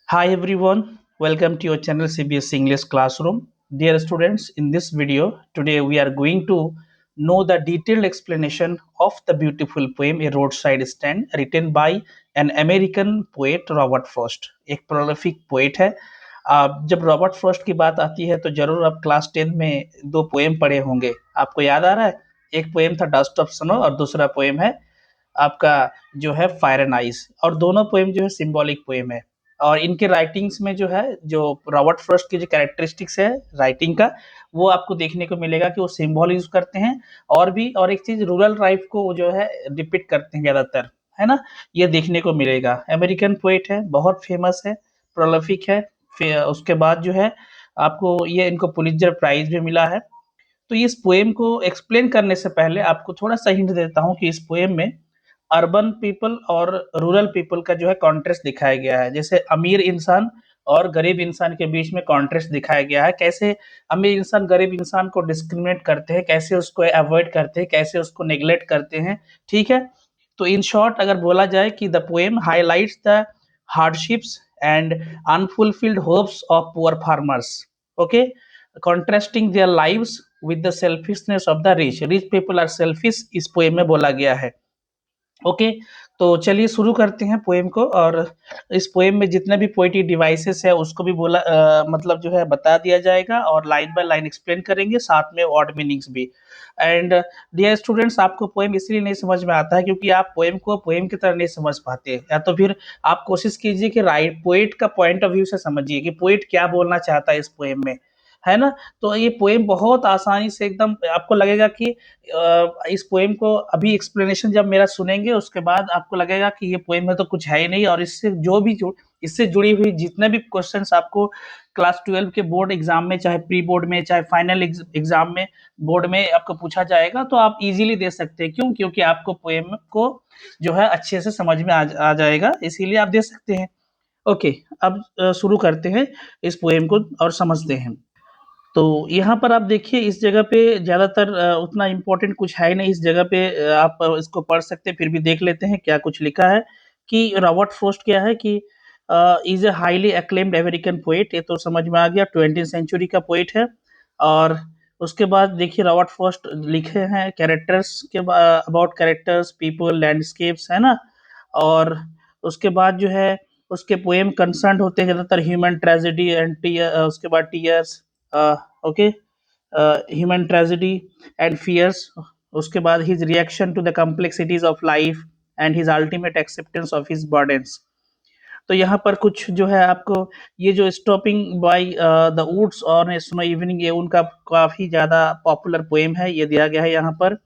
Hi everyone, welcome to your channel CBS English Classroom. Dear students, in this video, today we are going to know the detailed explanation of the beautiful poem A Roadside Stand written by an American poet Robert Frost. एक prolific poet है। जब Robert Frost की बात आती है तो जरूर आप क्लास 10 में दो पोएम पढ़े होंगे। आपको याद आ रहा है? एक पोएम था डस्ट ऑफ स्नो और दूसरा पोएम है आपका जो है फायर एंड आइस, और दोनों पोएम जो है सिंबॉलिक पोएम है। और इनके राइटिंग्स में जो है, जो रॉबर्ट फ्रॉस्ट की जो कैरेक्टरिस्टिक्स है राइटिंग का, वो आपको देखने को मिलेगा कि वो सिंबल यूज करते हैं। और भी और एक चीज, रूरल लाइफ को वो जो है डिपिक्ट करते हैं ज्यादातर, है ना। ये देखने को मिलेगा। अमेरिकन पोएट है, बहुत फेमस है, प्रोलिफिक है। फिर उसके बाद जो है आपको ये इनको पुलित्जर प्राइज भी मिला है। तो इस पोएम को एक्सप्लेन करने से पहले आपको थोड़ा सा हिंट देता हूँ कि इस पोएम में अर्बन पीपल और रूरल पीपल का जो है कॉन्ट्रास्ट दिखाया गया है। जैसे अमीर इंसान और गरीब इंसान के बीच में कॉन्ट्रास्ट दिखाया गया है, कैसे अमीर इंसान गरीब इंसान को डिस्क्रिमिनेट करते हैं, कैसे उसको अवॉइड करते हैं, कैसे उसको नेग्लेक्ट करते हैं। ठीक है। तो इन शॉर्ट अगर बोला जाए कि the poem highlights the hardships and unfulfilled hopes of poor farmers. Okay, contrasting their lives with the selfishness of the rich. Rich people are selfish, इस पोएम में बोला गया है। ओके, तो चलिए शुरू करते हैं पोएम को। और इस पोएम में जितने भी पोएटिक डिवाइसेस है उसको भी बोला मतलब जो है बता दिया जाएगा, और लाइन बाय लाइन एक्सप्लेन करेंगे, साथ में वर्ड मीनिंग्स भी। एंड डियर स्टूडेंट्स, आपको पोएम इसलिए नहीं समझ में आता है क्योंकि आप पोएम को पोएम की तरह नहीं समझ पाते, या तो फिर आप कोशिश कीजिए कि राइट पोएट का पॉइंट ऑफ व्यू से समझिए कि पोएट क्या बोलना चाहता है इस पोएम में, है ना। तो ये पोएम बहुत आसानी से एकदम आपको लगेगा कि इस पोएम को अभी एक्सप्लेनेशन जब मेरा सुनेंगे उसके बाद आपको लगेगा कि ये पोएम में तो कुछ है ही नहीं, और इससे जुड़ी हुई जितने भी क्वेश्चंस आपको क्लास 12 के बोर्ड एग्जाम में, चाहे प्री बोर्ड में, चाहे फाइनल एग्जाम में, बोर्ड में आपको पूछा जाएगा, तो आप इजीली दे सकते हैं। क्यों? क्योंकि आपको पोएम को जो है अच्छे से समझ में आ जाएगा, इसीलिए आप दे सकते हैं। ओके, अब शुरू करते हैं इस पोएम को और समझते हैं। तो यहाँ पर आप देखिए, इस जगह पे ज़्यादातर उतना इम्पोर्टेंट कुछ है ही नहीं। इस जगह पे आप इसको पढ़ सकते हैं, फिर भी देख लेते हैं क्या कुछ लिखा है। कि रॉबर्ट फ्रॉस्ट क्या है कि is a highly acclaimed American poet, ये तो समझ में आ गया, 20th सेंचुरी का पोएट है। और उसके बाद देखिए रॉबर्ट फ्रॉस्ट लिखे हैं कैरेक्टर्स के अबाउट कैरेक्टर्स, पीपल, लैंडस्केप्स, है ना। और उसके बाद जो है उसके पोएम कंसर्न्ड होते हैं ज़्यादातर ह्यूमन ट्रेजेडी एंड उसके बाद tears, okay, human tragedy and fears. उसके बाद his reaction to the complexities of life and his ultimate acceptance of his burdens. तो यहाँ पर कुछ जो है आपको ये जो स्टॉपिंग बाय द वुड्स और स्नो इवनिंग, ये उनका काफी ज्यादा पॉपुलर पोएम है, ये दिया गया है यहाँ पर।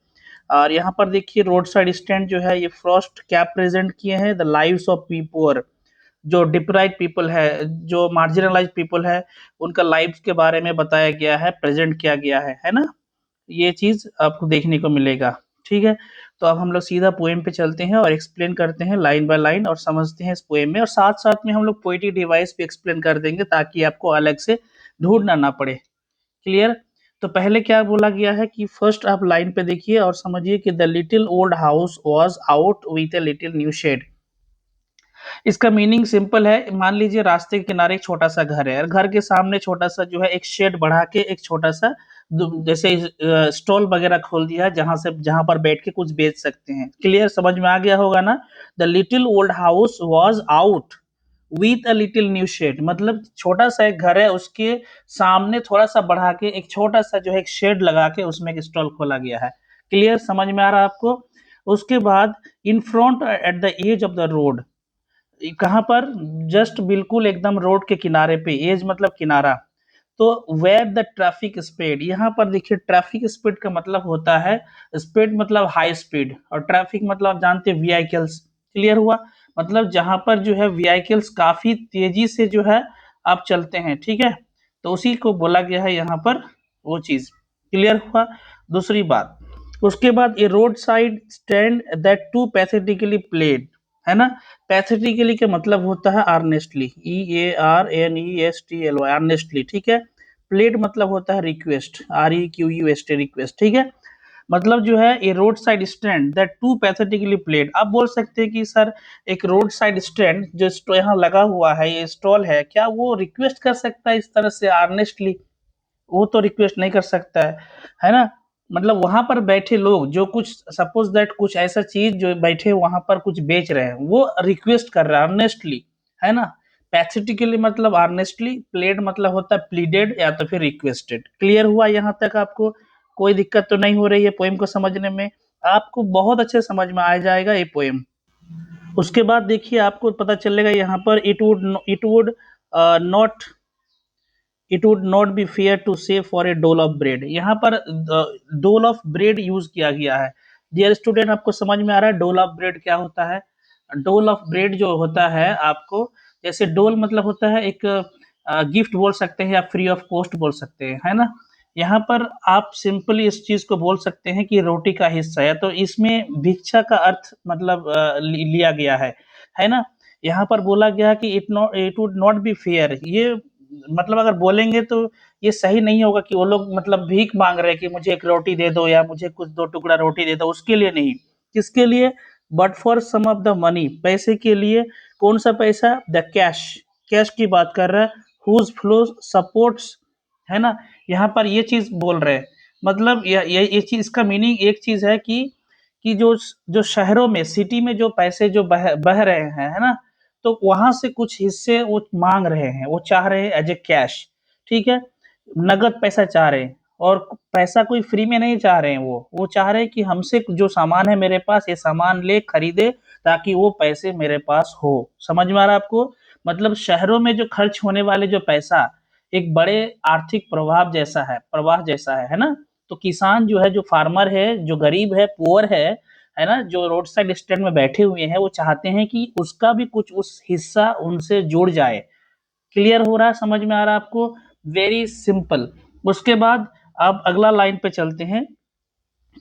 और यहाँ पर देखिए रोड साइड स्टैंड जो है, ये फ्रॉस्ट क्या प्रेजेंट किए हैं, द लाइव्स ऑफ पीपुअर, जो डिप्राइव्ड पीपल है, जो मार्जिनलाइज्ड पीपल है, उनका लाइव्स के बारे में बताया गया है, प्रेजेंट किया गया है ना। ये चीज आपको देखने को मिलेगा। ठीक है। तो अब हम लोग सीधा पोएम पे चलते हैं और एक्सप्लेन करते हैं लाइन बाय लाइन और समझते हैं इस पोएम में, और साथ साथ में हम लोग पोएटिक डिवाइस भी एक्सप्लेन कर देंगे ताकि आपको अलग से ढूंढना ना पड़े। क्लियर? तो पहले क्या बोला गया है कि फर्स्ट आप लाइन पे देखिए और समझिए कि the little old house was out with a little new shade. इसका मीनिंग सिंपल है। मान लीजिए रास्ते के किनारे एक छोटा सा घर है, और घर के सामने छोटा सा जो है एक शेड बढ़ा के एक छोटा सा जैसे स्टॉल वगैरह खोल दिया है, जहां पर बैठ के कुछ बेच सकते हैं। क्लियर? समझ में आ गया होगा ना। The little old house was out with a little new shade, मतलब छोटा सा एक घर है, उसके सामने थोड़ा सा बढ़ा के एक छोटा सा जो है एक शेड लगा के उसमें एक स्टॉल खोला गया है। क्लियर? समझ में आ रहा है आपको? उसके बाद in front at the edge of the road, कहाँ पर? जस्ट बिल्कुल एकदम रोड के किनारे पे, एज मतलब किनारा। तो वेयर द ट्रैफिक स्पीड, यहाँ पर देखिए ट्रैफिक स्पीड का मतलब होता है, स्पीड मतलब हाई स्पीड, और ट्रैफिक मतलब आप जानते हैं व्हीकल्स। क्लियर हुआ? मतलब जहां पर जो है व्हीकल्स काफी तेजी से जो है आप चलते हैं। ठीक है। तो उसी को बोला गया है यहाँ पर, वो चीज। क्लियर हुआ? दूसरी बात, उसके बाद a road side stand that too pathetically played, है ना। पैथेटिकली का मतलब होता है अर्नेस्टली, EARNESTLY, अर्नेस्टली। ठीक है। प्लेड मतलब होता है रिक्वेस्ट, REQUEST, रिक्वेस्ट। ठीक है। मतलब जो है a road side stand that too pathetically played. आप बोल सकते हैं कि सर एक रोड साइड स्टैंड जो यहाँ लगा हुआ है, ये स्टॉल है, क्या वो रिक्वेस्ट कर सकता है इस तरह से ऑनेस्टली? वो तो रिक्वेस्ट नहीं कर सकता है ना? मतलब वहां पर बैठे लोग जो कुछ सपोज दैट कुछ ऐसा चीज जो बैठे वहां पर कुछ बेच रहे हैं, वो रिक्वेस्ट कर रहा है ऑनेस्टली, है ना? पैथेटिकली मतलब ऑनेस्टली, प्लेड मतलब होता है प्लीडेड या तो फिर रिक्वेस्टेड। क्लियर हुआ यहाँ तक? आपको कोई दिक्कत तो नहीं हो रही है पोएम को समझने में? आपको बहुत अच्छे समझ में आ जाएगा ये पोएम। उसके बाद देखिए आपको पता चलेगा यहाँ पर it would not it would not be fair to say for a dole of bread. यहाँ पर डोल ऑफ ब्रेड यूज किया गया है। डियर स्टूडेंट, आपको समझ में आ रहा है डोल ऑफ ब्रेड क्या होता है? डोल ऑफ ब्रेड जो होता है, आपको जैसे डोल मतलब होता है एक गिफ्ट बोल सकते हैं या फ्री ऑफ कॉस्ट बोल सकते हैं, है ना? यहाँ पर आप सिंपली इस चीज को बोल सकते हैं कि रोटी का हिस्सा है, तो इसमें भिक्षा का अर्थ मतलब लिया गया है ना? यहाँ पर बोला गया कि it would not be fair, ये मतलब अगर बोलेंगे तो ये सही नहीं होगा कि वो लोग मतलब भीख मांग रहे हैं कि मुझे एक रोटी दे दो या मुझे कुछ दो टुकड़ा रोटी दे दो, उसके लिए नहीं। किसके लिए? But for some of the money, पैसे के लिए। कौन सा पैसा? द कैश, कैश की बात कर रहा है। हुज फ्लो सपोर्ट्स, है ना? यहाँ पर ये चीज बोल रहे हैं, मतलब ये चीज, इसका मीनिंग एक चीज है कि जो जो शहरों में, सिटी में जो पैसे जो बह रहे हैं, है ना? तो वहां से कुछ हिस्से वो मांग रहे हैं, वो चाह रहे हैं एज ए कैश, ठीक है? नगद पैसा चाह रहे हैं, और पैसा कोई फ्री में नहीं चाह रहे हैं, वो चाह रहे हैं कि हमसे जो सामान है मेरे पास, ये सामान ले खरीदे, ताकि वो पैसे मेरे पास हो। समझ में आ रहा है आपको? मतलब शहरों में जो खर्च होने वाले जो पैसा एक बड़े आर्थिक प्रवाह जैसा है ना? तो किसान जो है, जो फार्मर है, जो गरीब है, पुअर है ना, जो रोड साइड स्टैंड में बैठे हुए हैं, वो चाहते हैं कि उसका भी कुछ उस हिस्सा उनसे जुड़ जाए। क्लियर हो रहा है? समझ में आ रहा है आपको? Very simple. उसके बाद आप अगला लाइन पे चलते हैं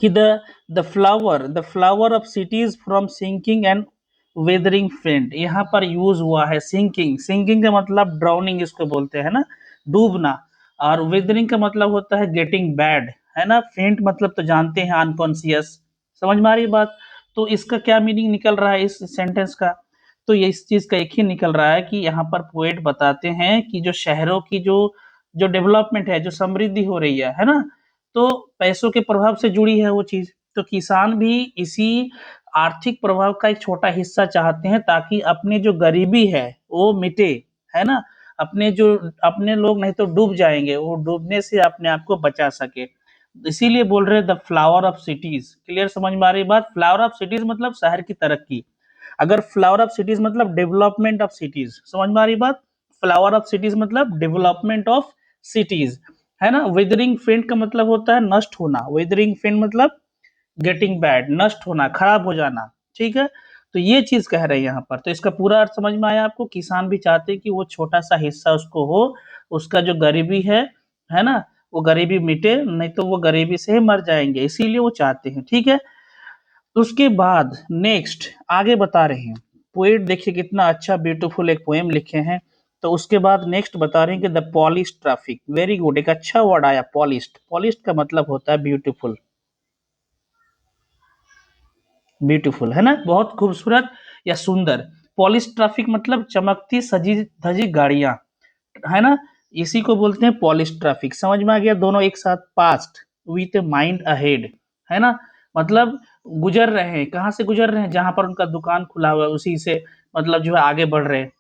कि the flower of cities from sinking and weathering faint. यहाँ पर यूज हुआ है सिंकिंग। सिंकिंग का मतलब ड्राउनिंग इसको बोलते हैं ना, डूबना। और वेदरिंग का मतलब होता है गेटिंग बैड, है ना? फेंट मतलब तो जानते हैं अनकॉन्सियस। समझ में आ रही है बात? तो इसका क्या मीनिंग निकल रहा है इस सेंटेंस का? तो ये इस चीज का एक ही निकल रहा है कि यहाँ पर पोएट बताते हैं कि जो शहरों की जो जो डेवलपमेंट है, जो समृद्धि हो रही है ना, तो पैसों के प्रभाव से जुड़ी है वो चीज। तो किसान भी इसी आर्थिक प्रभाव का एक छोटा हिस्सा चाहते हैं, ताकि अपनी जो गरीबी है वो मिटे, है ना? अपने लोग नहीं तो डूब जाएंगे, वो डूबने से अपने आप को बचा सके। इसीलिए बोल रहे हैं the flower of cities. Clear समझ में आ रही बात? फ्लावर ऑफ सिटीज मतलब शहर की तरक्की। अगर फ्लावर ऑफ सिटीज मतलब डेवलपमेंट ऑफ सिटीज। समझ में आ रही बात? फ्लावर ऑफ सिटीज मतलब डेवलपमेंट ऑफ सिटीज, है ना? वेदरिंग फेंट का मतलब होता है नष्ट होना। वेदरिंग फेंट मतलब गेटिंग बैड, नष्ट होना, खराब हो जाना, ठीक है? तो ये चीज कह रहे हैं यहाँ पर। तो इसका पूरा अर्थ समझ में आया आपको? किसान भी चाहते हैं कि वो छोटा सा हिस्सा उसको हो, उसका जो गरीबी है ना, वो गरीबी मिटे, नहीं तो वो गरीबी से ही मर जाएंगे, इसीलिए वो चाहते हैं, ठीक है? उसके बाद नेक्स्ट आगे बता रहे हैं। पोएट देखिए कितना अच्छा ब्यूटीफुल एक पोएम लिखे हैं। तो उसके बाद नेक्स्ट बता रहे हैं कि the polish traffic. Very good, एक अच्छा वर्ड आया, पॉलिश्ड। पॉलिश्ड का मतलब होता है ब्यूटीफुल। ब्यूटीफुल, है ना? बहुत खूबसूरत या सुंदर। पॉलिश ट्रैफिक मतलब चमकती सजी धजी गाड़ियां, है ना? इसी को बोलते हैं पॉलिश ट्रैफिक। समझ में आ गया? दोनों एक साथ। पास्ट विथ माइंड अहेड, है ना? मतलब गुजर रहे हैं, कहाँ से गुजर रहे हैं? जहां पर उनका दुकान खुला हुआ है, उसी से मतलब जो है आगे बढ़ रहे हैं।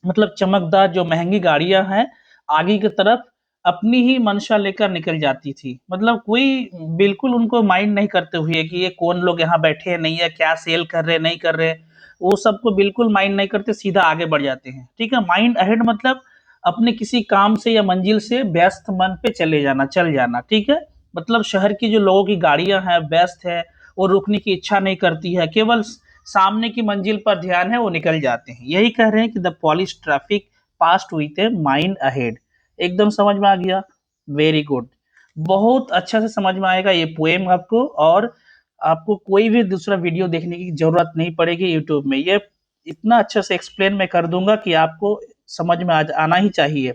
मतलब चमकदार जो महंगी गाड़ियां हैं, आगे की तरफ अपनी ही मंशा लेकर निकल जाती थी। मतलब कोई बिल्कुल उनको माइंड नहीं करते हुए कि ये कौन लोग यहाँ बैठे हैं, नहीं है, क्या सेल कर रहे हैं, नहीं कर रहे हैं, वो सबको बिल्कुल माइंड नहीं करते, सीधा आगे बढ़ जाते हैं, ठीक है? माइंड अहेड मतलब अपने किसी काम से या मंजिल से व्यस्त मन पे चले जाना, चल जाना, ठीक है? मतलब शहर की जो लोगों की गाड़ियां हैं, व्यस्त है, वो रुकने की इच्छा नहीं करती है, केवल सामने की मंजिल पर ध्यान है, वो निकल जाते हैं। यही कह रहे हैं कि the polish traffic past with a mind ahead. एकदम समझ में आ गया? Very good. बहुत अच्छा से समझ में आएगा ये पोएम आपको, और आपको कोई भी दूसरा वीडियो देखने की जरूरत नहीं पड़ेगी यूट्यूब में। ये इतना अच्छा से एक्सप्लेन मैं कर दूंगा कि आपको समझ में आना ही चाहिए।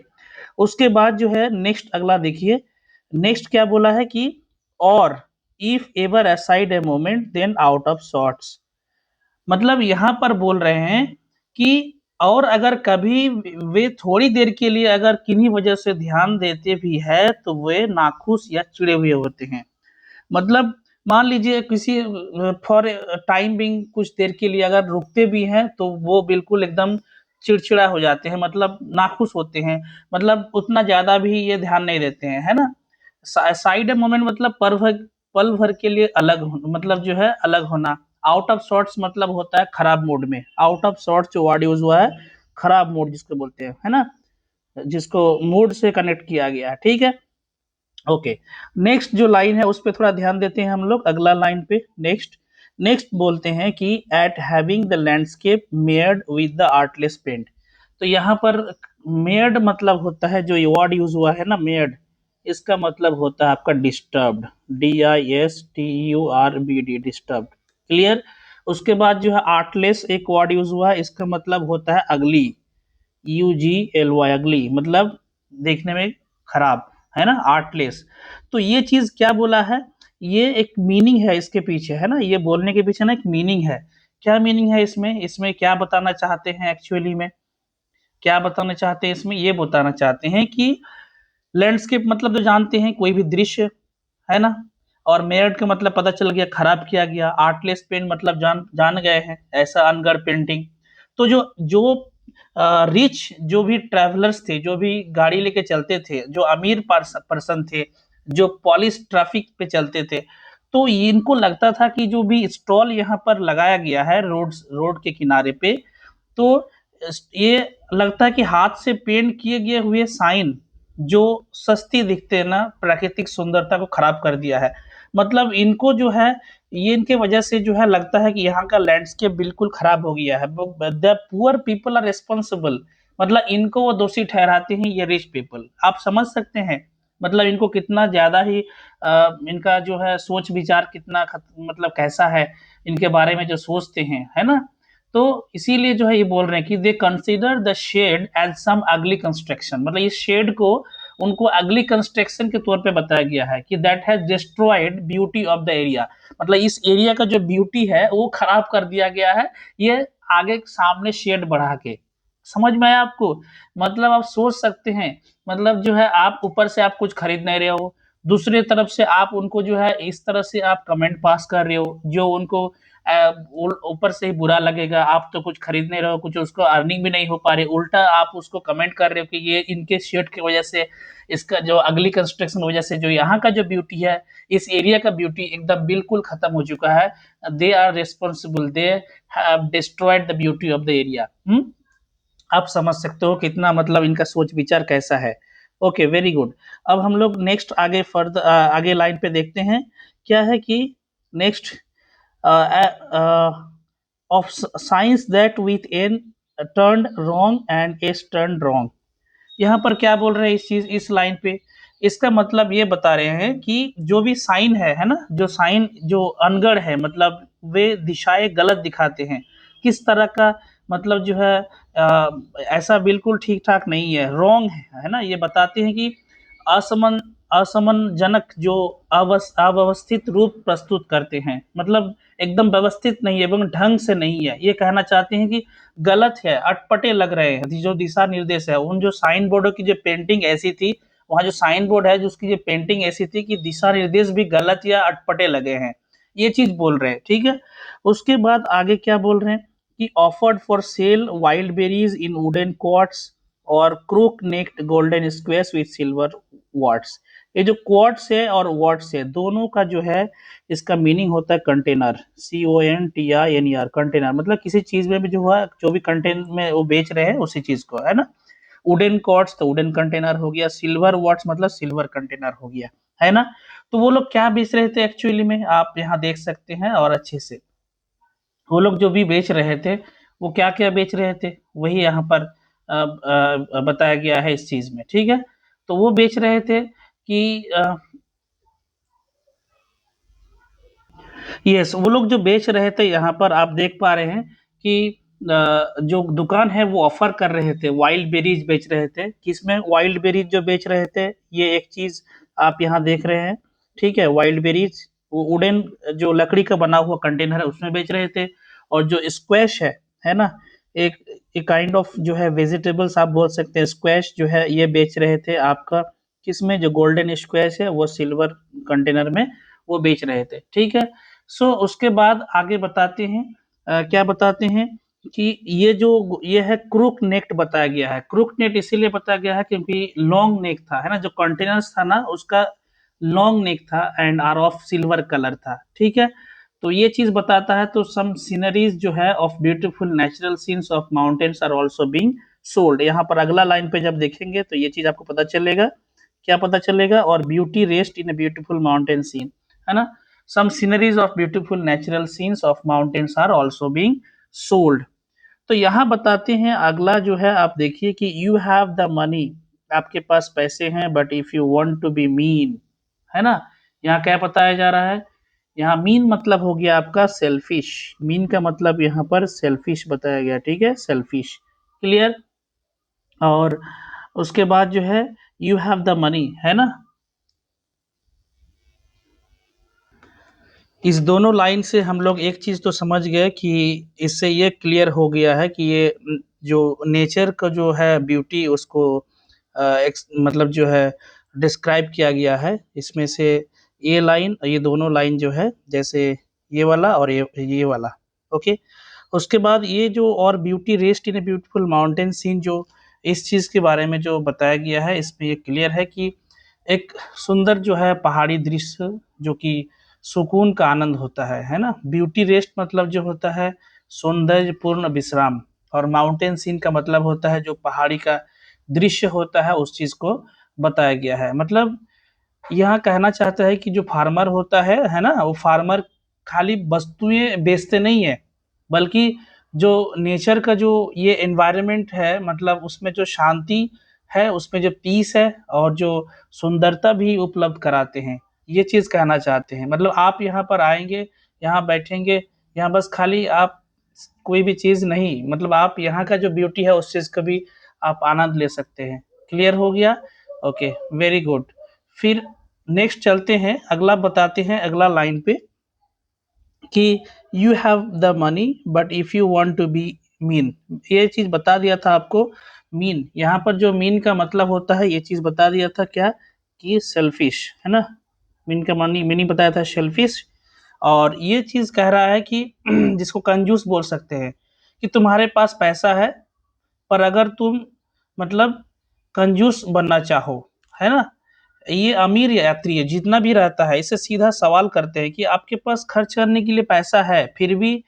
उसके बाद जो है नेक्स्ट अगला देखिए। नेक्स्ट क्या बोला है कि और if ever aside a moment then out of sorts. मतलब यहाँ पर बोल रहे हैं कि और अगर कभी वे थोड़ी देर के लिए अगर किन्हीं वजह से ध्यान देते भी है तो वे नाखुश या चिड़े हुए होते हैं। मतलब मान लीजिए किसी फॉर टाइम बिंग कुछ देर के लिए अगर रुकते भी हैं तो वो बिल्कुल एकदम चिड़चिड़ा हो जाते हैं, मतलब नाखुश होते हैं, मतलब उतना ज्यादा भी ये ध्यान नहीं देते हैं, है ना। साइड मोमेंट मतलब पल भर के लिए अलग मतलब जो है अलग होना। आउट ऑफ सॉर्ट्स मतलब होता है खराब मूड में। आउट ऑफ सॉर्ट्स जो वर्ड यूज हुआ है, खराब मूड जिसको बोलते हैं, है ना, जिसको मूड से कनेक्ट किया गया है, ठीक है। ओके, नेक्स्ट जो लाइन है उस पर थोड़ा ध्यान देते हैं हम लोग, अगला लाइन पे। नेक्स्ट नेक्स्ट बोलते हैं कि at having the landscape marred with the artless paint. तो यहाँ पर मेयर्ड मतलब होता है, जो ये वर्ड यूज हुआ है ना मेयर्ड, इसका मतलब होता है आपका डिस्टर्ब्ड, DISTURBD, डिस्टर्ब्ड। क्लियर। उसके बाद जो है आर्टलेस एक वर्ड यूज हुआ है, इसका मतलब होता है अगली, UGLY, अगली मतलब देखने में खराब, है ना, आर्टलेस। तो ये चीज क्या बोला है, ये एक मीनिंग है इसके पीछे, है ना, ये बोलने के पीछे ना एक मीनिंग है। क्या मीनिंग है इसमें, इसमें क्या बताना चाहते हैं एक्चुअली में, क्या बताना चाहते हैं इसमें, ये बताना चाहते हैं कि लैंडस्केप मतलब तो जानते हैं कोई भी दृश्य, है ना, और मेयर्ड का मतलब पता चल गया खराब किया गया, आर्टलेस पेंट मतलब जान जान गए हैं ऐसा अनगढ़ पेंटिंग। तो जो जो रिच जो भी ट्रैवलर्स थे, जो भी गाड़ी लेके चलते थे, जो अमीर पर्सन थे, जो पॉलिश ट्रैफिक पे चलते थे, तो इनको लगता था कि जो भी स्टॉल यहाँ पर लगाया गया है रोड के किनारे पे, तो ये लगता है कि हाथ से पेंट किए गए हुए साइन जो सस्ती दिखते हैं ना, प्राकृतिक सुंदरता को खराब कर दिया है। मतलब इनको जो है, ये इनके वजह से जो है लगता है कि यहाँ का लैंडस्केप बिल्कुल खराब हो गया है। The poor people are responsible, मतलब इनको वो दोषी ठहराते हैं ये रिच पीपल। आप समझ सकते हैं मतलब इनको कितना ज्यादा ही इनका जो है सोच विचार कितना मतलब कैसा है, इनके बारे में जो सोचते हैं, है ना। तो इसीलिए जो है ये बोल रहे हैं कि they consider the shed as some ugly construction, मतलब इस शेड को उनको अगली कंस्ट्रक्शन के तौर पे बताया गया है कि that has destroyed beauty of the area, मतलब इस एरिया का जो ब्यूटी है वो खराब कर दिया गया है, ये आगे सामने शेड बढ़ा के। समझ में आया आपको। मतलब आप सोच सकते हैं, मतलब जो है आप ऊपर से आप कुछ खरीद नहीं रहे हो, दूसरी तरफ से आप उनको जो है इस तरह से आप कमेंट पास कर रहे हो जो उनको ऊपर से ही बुरा लगेगा। आप तो कुछ खरीद नहीं रहे हो, कुछ उसको अर्निंग भी नहीं हो पा रही, उल्टा आप उसको कमेंट कर रहे हो कि ये इनके शेड की वजह से, इसका जो अगली कंस्ट्रक्शन वजह से जो यहाँ का जो ब्यूटी है, इस एरिया का ब्यूटी एकदम बिल्कुल खत्म हो चुका है। They are responsible, they have destroyed the beauty of the area. आप समझ सकते हो कितना मतलब इनका सोच विचार कैसा है। Okay, very good. अब हम लोग नेक्स्ट आगे फर्दर आगे लाइन पे देखते हैं क्या है कि next of signs that with n turned wrong and s turned wrong। यहाँ पर क्या बोल रहे हैं इस चीज इस लाइन पे, इसका मतलब ये बता रहे हैं कि जो भी साइन है ना, जो साइन जो अनगढ़ है, मतलब वे दिशाएं गलत दिखाते हैं। किस तरह का, मतलब जो है ऐसा बिल्कुल ठीक ठाक नहीं है, रॉन्ग है ना, ये बताते हैं कि असमन असमनजनक जो अव्यवस्थित रूप प्रस्तुत करते हैं, मतलब एकदम व्यवस्थित नहीं है एवं ढंग से नहीं है, ये कहना चाहते हैं कि गलत है, अटपटे लग रहे हैं। जो दिशा निर्देश है, उन जो साइन बोर्डों की जो पेंटिंग ऐसी थी, वहाँ जो साइन बोर्ड है जो उसकी जो पेंटिंग ऐसी थी कि दिशा निर्देश भी गलत या अटपटे लगे हैं, ये चीज बोल रहे हैं, ठीक है। उसके बाद आगे क्या बोल रहे हैं कि offered for sale wild berries in wooden quarts और crook necked golden squares with silver warts. ये जो क्वार्ट्स है और वाट्स है, दोनों का जो है इसका मीनिंग होता है कंटेनर, CONTINER, कंटेनर, मतलब किसी चीज में भी जो है, जो भी कंटेन में वो बेच रहे हैं उसी चीज को, है ना। वुडन कॉर्ड्स तो वुडन कंटेनर हो गया, सिल्वर वॉट्स मतलब सिल्वर कंटेनर हो गया, है ना। तो वो लोग क्या बेच रहे थे एक्चुअली में, आप यहाँ देख सकते हैं और अच्छे से, वो लोग जो भी बेच रहे थे वो क्या क्या बेच रहे थे, वही यहाँ पर बताया गया है इस चीज में, ठीक है। तो वो बेच रहे थे कि यस, वो लोग जो बेच रहे थे यहाँ पर आप देख पा रहे हैं कि जो दुकान है वो ऑफर कर रहे थे, वाइल्ड बेरीज बेच रहे थे। किसमें वाइल्ड बेरीज जो बेच रहे थे, ये एक चीज आप यहाँ देख रहे हैं, ठीक है, वाइल्ड बेरीज वो वुडन जो लकड़ी का बना हुआ कंटेनर है उसमें बेच रहे थे। और जो स्क्वैश है ना, एक एक काइंड ऑफ जो है वेजिटेबल्स आप बोल सकते हैं, स्क्वैश जो है ये बेच रहे थे आपका किसमें, जो गोल्डन स्क्वैश है वो सिल्वर कंटेनर में वो बेच रहे थे। ठीक है। सो उसके बाद आगे बताते हैं, क्या बताते हैं कि ये है क्रूक नेक्ड बताया गया है। क्रूक नेक इसीलिए बताया गया है क्योंकि लॉन्ग नेक था, है ना, जो कंटेनर्स था ना उसका लॉन्ग नेक था and are of silver colour था। ठीक है। तो ये चीज बताता है। तो सम सीनरीज जो है of beautiful natural scenes of mountains are also being sold. यहाँ पर अगला लाइन पे जब देखेंगे तो ये चीज आपको पता चलेगा। क्या पता चलेगा? और beauty rest in a beautiful mountain scene, है ना। Some sceneries of beautiful natural scenes of mountains are also being sold. तो यहाँ बताते हैं अगला जो है, आप देखिए कि यू हैव द मनी, आपके पास पैसे हैं, but if you want to be mean, है ना। यहाँ क्या बताया जा रहा है? यहाँ मीन मतलब हो गया आपका सेल्फिश। मीन का मतलब यहाँ पर सेल्फिश बताया गया। ठीक है, सेल्फिश। क्लियर। और उसके बाद जो है यू हैव द मनी, है ना। इस दोनों लाइन से हम लोग एक चीज तो समझ गए कि इससे ये क्लियर हो गया है कि ये जो नेचर का जो है ब्यूटी उसको मतलब जो है डिस्क्राइब किया गया है। इसमें से ये लाइन, ये दोनों लाइन जो है, जैसे ये वाला और ये वाला। ओके। उसके बाद ये जो और beauty rest in a beautiful mountain scene, जो इस चीज के बारे में जो बताया गया है इसमें ये क्लियर है कि एक सुंदर जो है पहाड़ी दृश्य जो कि सुकून का आनंद होता है ना। ब्यूटी रेस्ट मतलब जो होता है सौंदर्यपूर्ण विश्राम, और माउंटेन सीन का मतलब होता है जो पहाड़ी का दृश्य होता है उस चीज को बताया गया है। मतलब यहाँ कहना चाहता है कि जो फार्मर होता है ना, वो फार्मर खाली वस्तुएं बेचते नहीं है, बल्कि जो नेचर का जो ये एनवायरनमेंट है, मतलब उसमें जो शांति है, उसमें जो पीस है और जो सुंदरता भी उपलब्ध कराते हैं, ये चीज कहना चाहते हैं। मतलब आप यहाँ पर आएंगे, यहाँ बैठेंगे, यहाँ बस खाली आप कोई भी चीज नहीं, मतलब आप यहाँ का जो ब्यूटी है उस चीज का भी आप आनंद ले सकते हैं। क्लियर हो गया? Okay, very good. फिर नेक्स्ट चलते हैं, अगला बताते हैं अगला लाइन पे कि you have the money but if you want to be mean. ये चीज बता दिया था आपको। मीन, यहाँ पर जो मीन का मतलब होता है ये चीज बता दिया था क्या, कि सेल्फिश, है ना। मीन का मानी मीनिंग बताया था सेल्फिश। और ये चीज कह रहा है कि जिसको कंजूस बोल सकते हैं, कि तुम्हारे पास पैसा है पर अगर तुम मतलब कंजूस बनना चाहो, है ना। ये अमीर यात्री है जितना भी रहता है, इससे सीधा सवाल करते हैं कि आपके पास खर्च करने के लिए पैसा है, फिर भी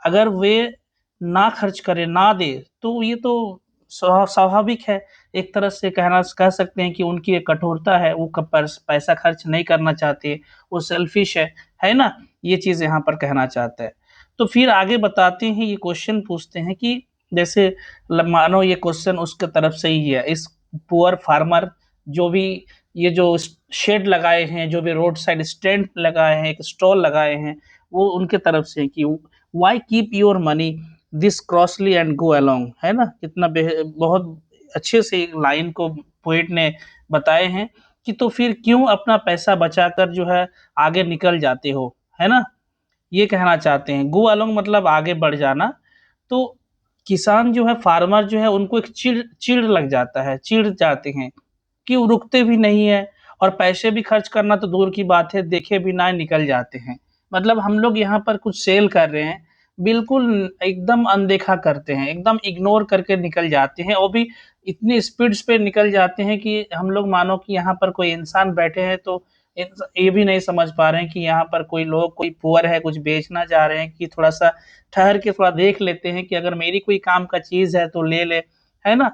अगर वे ना खर्च करे, ना दे, तो ये तो स्वाभाविक है। एक तरह से कहना कह सकते हैं कि उनकी एक कठोरता है, वो पैसा खर्च नहीं करना चाहते, वो सेल्फिश है ना। ये चीज यहाँ पर कहना चाहता है। तो फिर आगे बताते हैं, ये क्वेश्चन पूछते हैं कि जैसे मानो ये क्वेश्चन उसके तरफ से ही है, इस पुअर फार्मर जो भी ये जो शेड लगाए हैं, जो भी रोड साइड स्टैंड लगाए हैं, एक स्टॉल लगाए हैं, वो उनके तरफ से है कि why keep your money this crossly and go along, है ना। कितना बहुत अच्छे से लाइन को पोएट ने बताए हैं कि तो फिर क्यों अपना पैसा बचाकर जो है आगे निकल जाते हो, है ना। ये कहना चाहते हैं। गो अलोंग मतलब आगे बढ़ जाना। तो किसान जो है, फार्मर जो है, उनको एक चिढ़ चिढ़ लग जाता है, चिढ़ जाते हैं कि वो रुकते भी नहीं है, और पैसे भी खर्च करना तो दूर की बात है, देखे बिना निकल जाते हैं। मतलब हम लोग यहाँ पर कुछ सेल कर रहे हैं, बिल्कुल एकदम अनदेखा करते हैं, एकदम इग्नोर करके निकल जाते हैं, और भी इतनी स्पीड्स पे निकल जाते हैं कि हम लोग मानो कि यहाँ पर कोई इंसान बैठे हैं तो ये भी नहीं समझ पा रहे हैं कि यहाँ पर कोई लोग, कोई पुअर है, कुछ बेचना चाह रहे हैं, कि थोड़ा सा ठहर के थोड़ा देख लेते हैं कि अगर मेरी कोई काम का चीज है तो ले ले, है ना।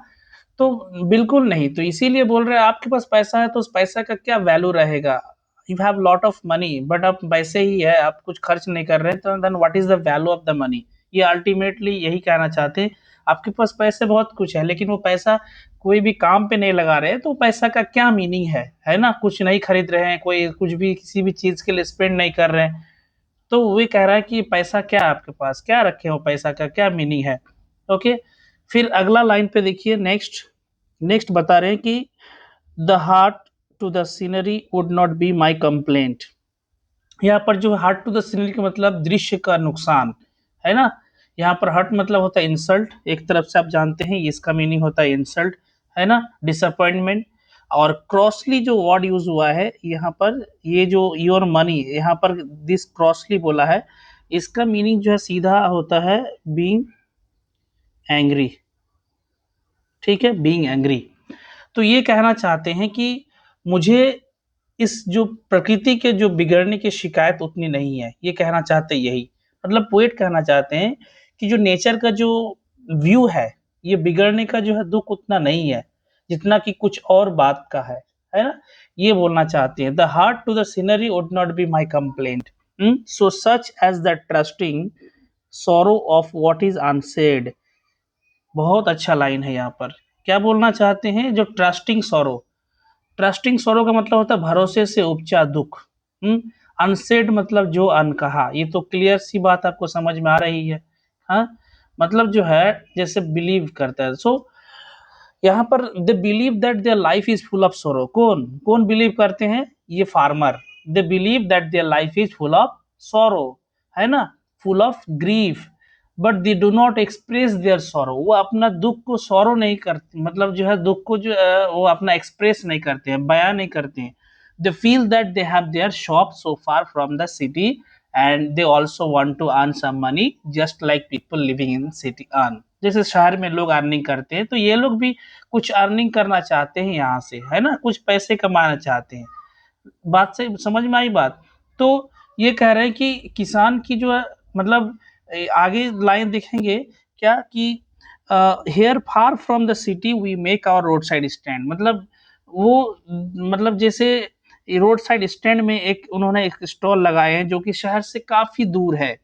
तो बिल्कुल नहीं। तो इसीलिए बोल रहे हैं आपके पास पैसा है तो उस पैसा का क्या वैल्यू रहेगा। You have lot of money but आप वैसे ही है, आप कुछ खर्च नहीं कर रहे हैं, तो then what is the value of the money. ये अल्टीमेटली यही कहना चाहते हैं। आपके पास पैसे बहुत कुछ है, लेकिन वो पैसा कोई भी काम पे नहीं लगा रहे हैं, तो पैसा का क्या मीनिंग है ना। कुछ नहीं खरीद रहे हैं, कोई कुछ भी किसी भी चीज के लिए स्पेंड नहीं कर रहे हैं, तो वही कह रहा है कि पैसा क्या है, आपके पास क्या रखे हो, पैसा का क्या मीनिंग है। ओके। फिर अगला लाइन पे देखिए, नेक्स्ट नेक्स्ट बता रहे हैं कि the hurt to the scenery would not be my complaint. यहाँ पर जो हर्ट टू द सीनरी का मतलब दृश्य का नुकसान है ना। यहाँ पर हर्ट मतलब होता है इंसल्ट, एक तरफ से आप जानते हैं इसका मीनिंग होता है इंसल्ट, है ना, डिसअपॉइंटमेंट। और क्रॉसली जो वर्ड यूज हुआ है यहाँ पर, ये जो योर मनी, यहाँ पर दिस क्रॉसली बोला है, इसका मीनिंग जो है सीधा होता है बीइंग एंग्री। ठीक है, बीइंग एंग्री। तो ये कहना चाहते हैं कि मुझे इस जो प्रकृति के जो बिगड़ने की शिकायत उतनी नहीं है, ये कहना चाहते यही, मतलब पोएट कहना चाहते हैं कि जो नेचर का जो व्यू है, ये बिगड़ने का जो है दुख उतना नहीं है जितना कि कुछ और बात का है ना। ये बोलना चाहते हैं, the hurt to the scenery would not be my complaint, so such as the trusting sorrow of what is unsaid। बहुत अच्छा लाइन है यहाँ पर। क्या बोलना चाहते हैं, जो ट्रस्टिंग सॉरो, ट्रस्टिंग सॉरो का मतलब होता है भरोसे से उपजा दुख। अनसेड मतलब जो अनकहा, ये तो क्लियर सी बात आपको समझ में आ रही है। हाँ, मतलब जो है जैसे बिलीव करता है। सो यहाँ पर they believe that their life is full of सोरो, कौन कौन बिलीव करते हैं, ये farmer. They believe that their life is full of सोरो, है ना, full of grief, but they do not express their सोरो। वो अपना दुख को सोरो नहीं करते, मतलब जो है दुख को जो वो अपना एक्सप्रेस नहीं करते हैं, बयां नहीं करते हैं। They feel that they have their shop so far from the city and they also want to earn some money just like people living in city earn. जैसे शहर में लोग अर्निंग करते हैं, तो ये लोग भी कुछ अर्निंग करना चाहते हैं यहाँ से, है ना, कुछ पैसे कमाना चाहते हैं। बात से समझ में आई बात। तो ये कह रहे हैं कि किसान की जो है, मतलब आगे लाइन देखेंगे क्या कि here far from the city we make our road side stand, मतलब वो, मतलब जैसे रोड साइड स्टैंड में एक उन्होंने एक स्टॉल लगाए हैं जो कि शहर से काफी दूर है,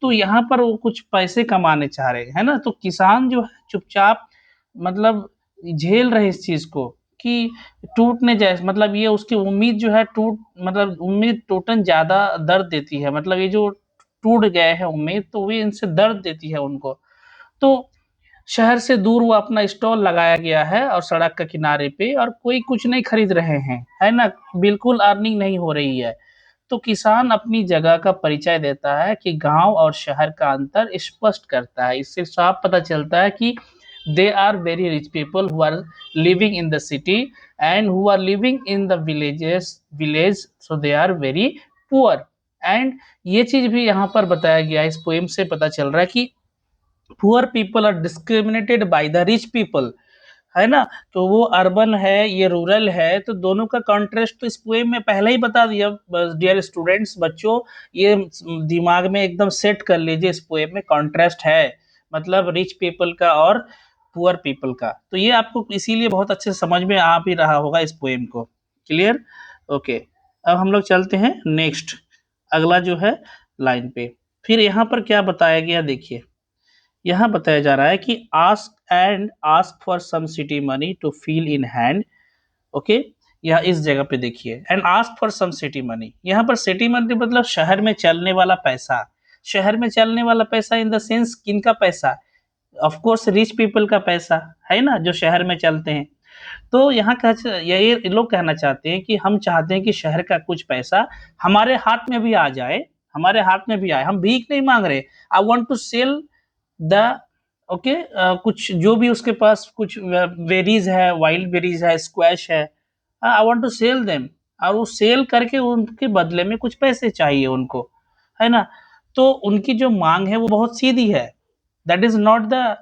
तो यहाँ पर वो कुछ पैसे कमाने चाह रहे हैं, है ना। तो किसान जो है चुपचाप, मतलब झेल रहे इस चीज को कि टूटने जाए, मतलब ये उसकी उम्मीद जो है टूट, मतलब उम्मीद टूटन ज्यादा दर्द देती है, मतलब ये जो टूट गए हैं उम्मीद, तो वे इनसे दर्द देती है उनको। तो शहर से दूर वो अपना स्टॉल लगाया गया है और सड़क के किनारे पे, और कोई कुछ नहीं खरीद रहे हैं, है ना, बिल्कुल अर्निंग नहीं हो रही है। तो किसान अपनी जगह का परिचय देता है कि गांव और शहर का अंतर स्पष्ट करता है। इससे साफ पता चलता है कि they are very rich people who are living in the city and who are living in the village, so they are very poor. And ये चीज भी यहाँ पर बताया गया है, इस पोएम से पता चल रहा है कि poor people are discriminated by the rich people, है ना। तो वो अर्बन है, ये रूरल है, तो दोनों का कॉन्ट्रास्ट तो इस पोएम में पहले ही बता दिया। डियर स्टूडेंट्स, बच्चों, ये दिमाग में एकदम सेट कर लीजिए, इस पोएम में कॉन्ट्रास्ट है, मतलब रिच पीपल का और पुअर पीपल का। तो ये आपको इसीलिए बहुत अच्छे से समझ में आ भी रहा होगा इस पोएम को। Clear, okay. अब हम लोग चलते हैं नेक्स्ट, अगला जो है लाइन पे। फिर यहाँ पर क्या बताया गया देखिए, यहाँ बताया जा रहा है कि ask for some city money to feel in hand. Okay, यह इस जगह पे देखिए, and ask for some city money, यहाँ पर सिटी मनी मतलब शहर में चलने वाला पैसा। शहर में चलने वाला पैसा इन द सेंस किनका पैसा, ऑफ कोर्स रिच पीपल का पैसा, है ना, जो शहर में चलते हैं। तो यहाँ ये लोग कहना चाहते हैं कि हम चाहते हैं कि शहर का कुछ पैसा हमारे हाथ में भी आ जाए, हमारे हाथ में भी आए, हम भीख नहीं मांग रहे। I want to sell the, okay, कुछ जो भी उसके पास कुछ वेरीज है, वाइल्ड बेरीज है, स्क्वैश है, I want to sell them, और वो सेल करके उनके बदले में कुछ पैसे चाहिए उनको, है ना। तो उनकी जो मांग है वो बहुत सीधी है, दैट इज नॉट द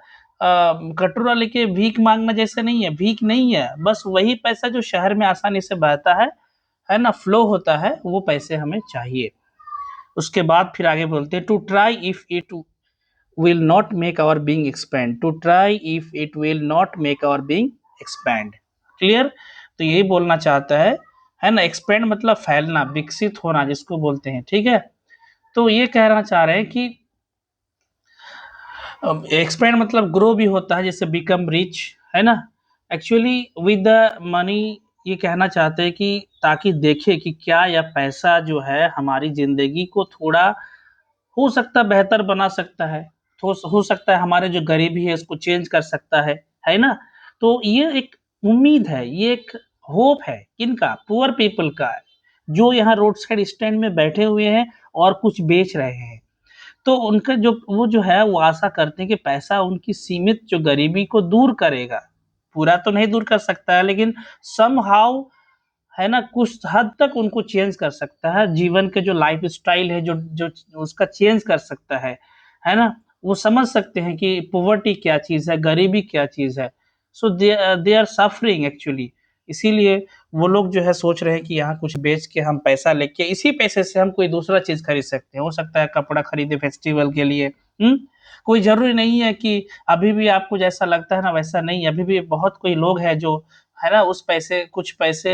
कटोरा लेके भीख मांगना जैसे नहीं है, भीख नहीं है, बस वही पैसा जो शहर में आसानी से बहता है ना, फ्लो होता है, वो पैसे हमें चाहिए। उसके बाद फिर आगे बोलते हैं, to try if it will not make our being expand, to try if it will not make our being expand। Clear, तो यही बोलना चाहता है ना, एक्सपेंड मतलब फैलना, विकसित होना जिसको बोलते हैं, ठीक है। तो ये कहना चाह रहे हैं कि एक्सपेंड मतलब ग्रो भी होता है, जैसे बिकम रिच, है ना। एक्चुअली विद द मनी, ये कहना चाहते हैं कि ताकि देखे कि क्या यह पैसा जो है हमारी जिंदगी को थोड़ा हो सकता है बेहतर बना सकता है, तो हो सकता है हमारे जो गरीबी है इसको चेंज कर सकता है ना। तो ये एक उम्मीद है, ये एक होप है, किनका, पुअर पीपल का, जो यहाँ रोड साइड स्टैंड में बैठे हुए हैं और कुछ बेच रहे हैं। तो उनका जो वो जो है वो आशा करते हैं कि पैसा उनकी सीमित जो गरीबी को दूर करेगा। पूरा तो नहीं दूर कर सकता है, लेकिन समहाउ, है ना, कुछ हद तक उनको चेंज कर सकता है। जीवन के जो लाइफ़स्टाइल है, जो जो उसका चेंज कर सकता है ना? वो समझ सकते हैं कि पॉवर्टी क्या चीज़ है, गरीबी क्या चीज़ है। सो दे आर सफरिंग एक्चुअली। इसीलिए वो लोग जो है सोच रहे हैं कि यहाँ कुछ बेच के हम पैसा लेके इसी पैसे से हम कोई दूसरा चीज़ खरीद सकते हैं। हो सकता है कपड़ा खरीदें फेस्टिवल के लिए, हुँ? कोई ज़रूरी नहीं है कि अभी भी आपको जैसा लगता है ना वैसा नहीं है। अभी भी बहुत कोई लोग हैं जो, है ना, उस पैसे कुछ पैसे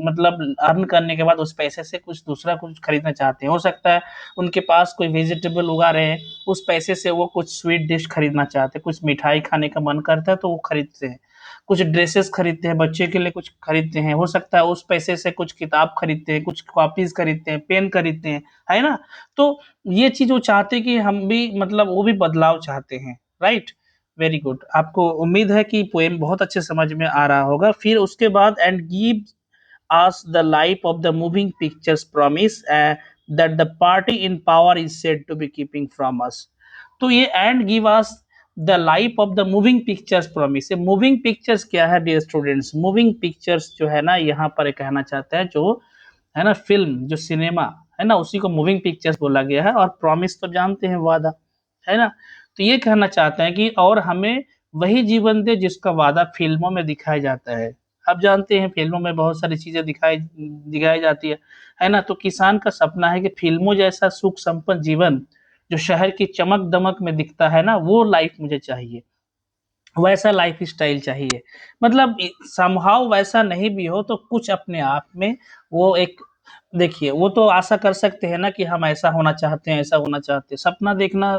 मतलब अर्न करने के बाद उस पैसे से कुछ दूसरा कुछ खरीदना चाहते हैं। हो सकता है उनके पास कोई वेजिटेबल उगा रहे हैं, उस पैसे से वो कुछ स्वीट डिश खरीदना चाहते हैं, कुछ मिठाई खाने का मन करता है तो वो खरीदते हैं। कुछ ड्रेसेस खरीदते हैं, बच्चे के लिए कुछ खरीदते हैं, हो सकता है उस पैसे से कुछ किताब खरीदते हैं, कुछ कॉपीज़ खरीदते हैं, पेन खरीदते हैं, है ना? तो ये चीज़ वो चाहते हैं कि हम भी मतलब वो भी बदलाव चाहते हैं, राइट? Very good. आपको उम्मीद है कि पोएम बहुत अच्छे समझ में आ रहा होगा। फिर उसके बाद and give us the life of the moving pictures promise that the party in power is said to be keeping from us. तो ये and give us the life of the moving pictures promise, ये moving pictures क्या है dear students? Moving pictures जो है ना यहाँ पर कहना चाहते हैं जो, है ना, फिल्म जो सिनेमा है ना उसी को मूविंग पिक्चर्स बोला गया है। और प्रॉमिस तो जानते हैं वादा, है ना? तो ये कहना चाहते हैं कि और हमें वही जीवन दे जिसका वादा फ़िल्मों में दिखाया जाता है। आप जानते हैं फ़िल्मों में बहुत सारी चीज़ें दिखाई जाती है ना? तो किसान का सपना है कि फ़िल्मों जैसा सुख संपन्न जीवन जो शहर की चमक-दमक में दिखता है ना, वो लाइफ़ मुझे चाहिए। वैसा लाइफ़स्टाइल चाहिए। मतलब समहाउ वैसा नहीं भी हो तो कुछ अपने आप में वो एक, देखिए वो तो आशा कर सकते हैं ना कि हम ऐसा होना चाहते हैं, ऐसा होना चाहते हैं। सपना देखना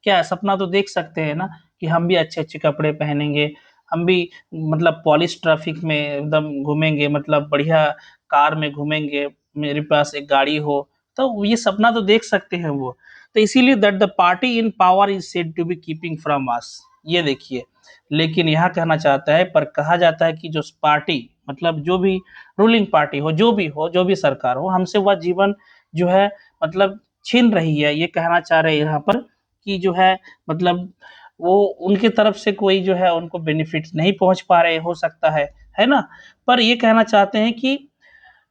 क्या है, सपना तो देख सकते हैं ना कि हम भी अच्छे-अच्छे कपड़े पहनेंगे, हम भी मतलब पॉलिश ट्रैफिक में एकदम घूमेंगे, मतलब बढ़िया कार में घूमेंगे, मेरे पास एक गाड़ी हो, तो ये सपना तो देख सकते हैं वो। तो इसीलिए that the party in power is said to be keeping from us, ये देखिए। लेकिन यहाँ कहना चाहता है, पर कहा जाता है कि जो पार्टी मतलब जो भी रूलिंग पार्टी हो, जो भी सरकार हो, हमसे वह जीवन जो है मतलब छीन रही है। ये कहना चाह रहे हैं यहाँ पर कि जो है मतलब वो उनकी तरफ से कोई जो है उनको बेनिफिट्स नहीं पहुँच पा रहे, हो सकता है ना? पर ये कहना चाहते हैं कि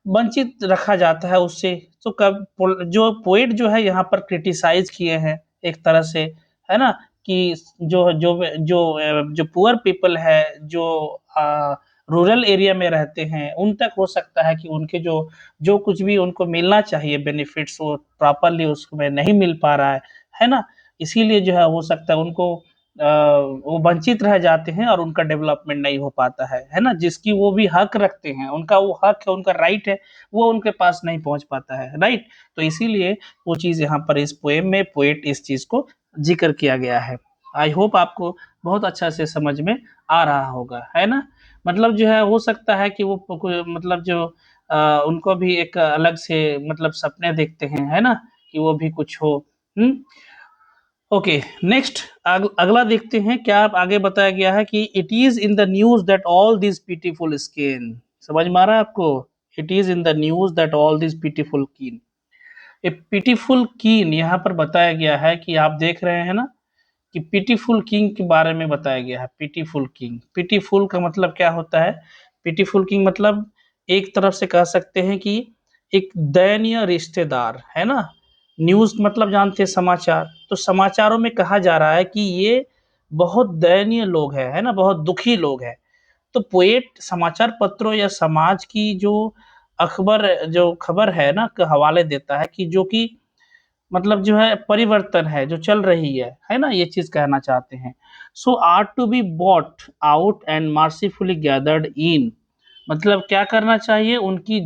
वंचित रखा जाता है उससे। तो कब जो पोएट जो है यहाँ पर क्रिटिसाइज़ किए हैं एक तरह से, है ना? कि जो पुअर पीपल है, जो रूरल एरिया में रहते हैं, उन तक हो सकता है कि उनके जो जो कुछ भी उनको मिलना चाहिए बेनिफिट्स वो प्रॉपर्ली उसमें नहीं मिल पा रहा है ना? इसीलिए जो है हो सकता है उनको वो वंचित रह जाते हैं और उनका डेवलपमेंट नहीं हो पाता है ना? जिसकी वो भी हक रखते हैं, उनका वो हक है, उनका राइट है, वो उनके पास नहीं पहुँच पाता है, राइट? तो इसीलिए वो चीज़ यहाँ पर इस पोएम में पोएट इस चीज़ को ज़िक्र किया गया है। आई होप आपको बहुत अच्छा से समझ में आ रहा होगा, है ना? मतलब जो है हो सकता है कि वो मतलब जो उनको भी एक अलग से मतलब सपने देखते हैं, है ना? कि वो भी कुछ हो। हुँ? ओके, नेक्स्ट अगला देखते हैं क्या आगे बताया गया है कि it is in the news that all this pitiful skin, समझ में आ रहा है आपको? It is in the news that all this pitiful कीन, ए पिटीफुल कीन यहाँ पर बताया गया है कि आप देख रहे हैं ना कि पिटीफुल किंग के बारे में बताया गया है। पिटीफुल किंग, पिटीफुल का मतलब क्या होता है? पिटीफुल किंग मतलब एक तरफ से कह सकते हैं कि एक दयनीय रिश्तेदार, है ना? न्यूज़ मतलब जानते हैं समाचार, तो समाचारों में कहा जा रहा है कि ये बहुत दयनीय लोग हैं, है ना? बहुत दुखी लोग हैं। तो पोएट समाचार पत्रों या समाज की जो खबर है ना के हवाले देता है कि जो कि मतलब जो है परिवर्तन है, जो चल रही है ना? ये चीज़ कहना चाहते हैं। So are to be bought out and mercifully gathered in, मतलब क्या करना चाहिए? उनकी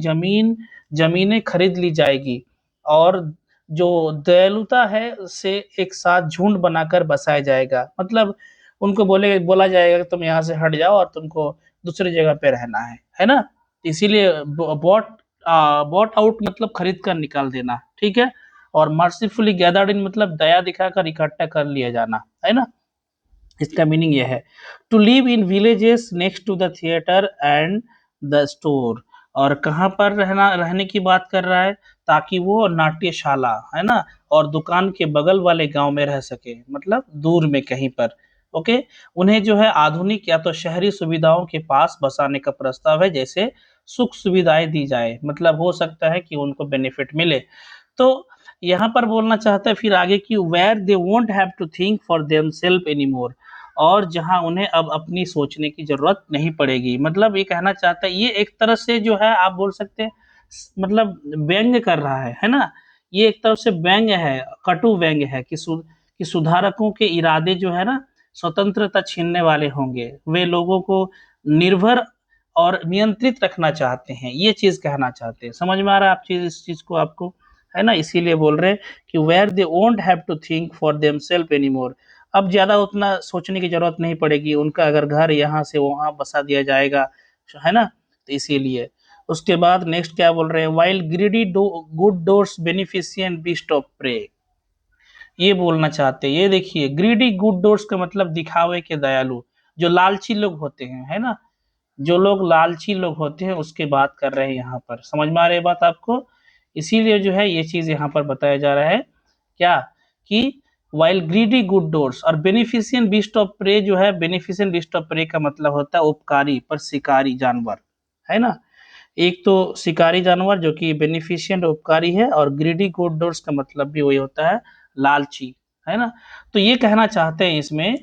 ज़मीनें खरीद ली जाएगी और जो दयालुता है से एक साथ झुंड बनाकर बसाया जाएगा। मतलब उनको बोला जाएगा कि तुम यहाँ से हट जाओ और तुमको दूसरी जगह पे रहना है ना? इसीलिए बॉट आउट मतलब खरीद कर निकाल देना, ठीक है? और मर्सीफुली गैदर्ड इन मतलब दया दिखाकर इकट्ठा कर लिया जाना, है ना? इसका मीनिंग ये है to live in villages next to the theatre and the store, और कहाँ पर रहने की बात कर रहा है, ताकि वो नाट्यशाला, है ना, और दुकान के बगल वाले गांव में रह सके, मतलब दूर में कहीं पर। ओके। उन्हें जो है आधुनिक या तो शहरी सुविधाओं के पास बसाने का प्रस्ताव है, जैसे सुख सुविधाएं दी जाए, मतलब हो सकता है कि उनको बेनिफिट मिले। तो यहाँ पर बोलना चाहता है फिर आगे कि where they won't have to think for themself anymore, और जहां उन्हें अब अपनी सोचने की जरूरत नहीं पड़ेगी। मतलब ये कहना चाहता है, ये एक तरह से जो है आप बोल सकते हैं मतलब व्यंग्य कर रहा है ना। ये एक तरफ से व्यंग्य है, कटु व्यंग्य है कि कि सुधारकों के इरादे जो है ना स्वतंत्रता छीनने वाले होंगे, वे लोगों को निर्भर और नियंत्रित रखना चाहते हैं, ये चीज कहना चाहते हैं। समझ में आ रहा है आप चीज, इस चीज को आपको, है ना। इसीलिए बोल रहे हैं कि where they won't have to think for themself anymore, अब ज्यादा उतना सोचने की जरूरत नहीं पड़ेगी, उनका अगर घर यहाँ से वहां बसा दिया जाएगा, है ना। तो इसीलिए उसके बाद नेक्स्ट क्या बोल रहे हैं, while greedy good doers beneficent beast of prey, ये बोलना चाहते हैं। ये देखिए ग्रीडी गुड डोर्स का मतलब दिखावे के दयालु, जो लालची लोग होते हैं, है ना, जो लोग लालची लोग होते हैं उसके बात कर रहे हैं यहाँ पर। समझ में आ रही है बात आपको। इसीलिए जो है ये चीज यहाँ पर बताया जा रहा है क्या, कि वाइल ग्रीडी गुड डोर्स, और बेनिफिशियंट बीस्ट ऑफ प्रे जो है, बेनिफिशियंट बीस्ट ऑफ प्रे का मतलब होता है उपकारी पर शिकारी जानवर, है ना। एक तो शिकारी जानवर जो कि बेनिफिशियंट उपकारी है, और ग्रीडी गुड डोर्स का मतलब भी वही होता है लालची, है ना। तो ये कहना चाहते हैं इसमें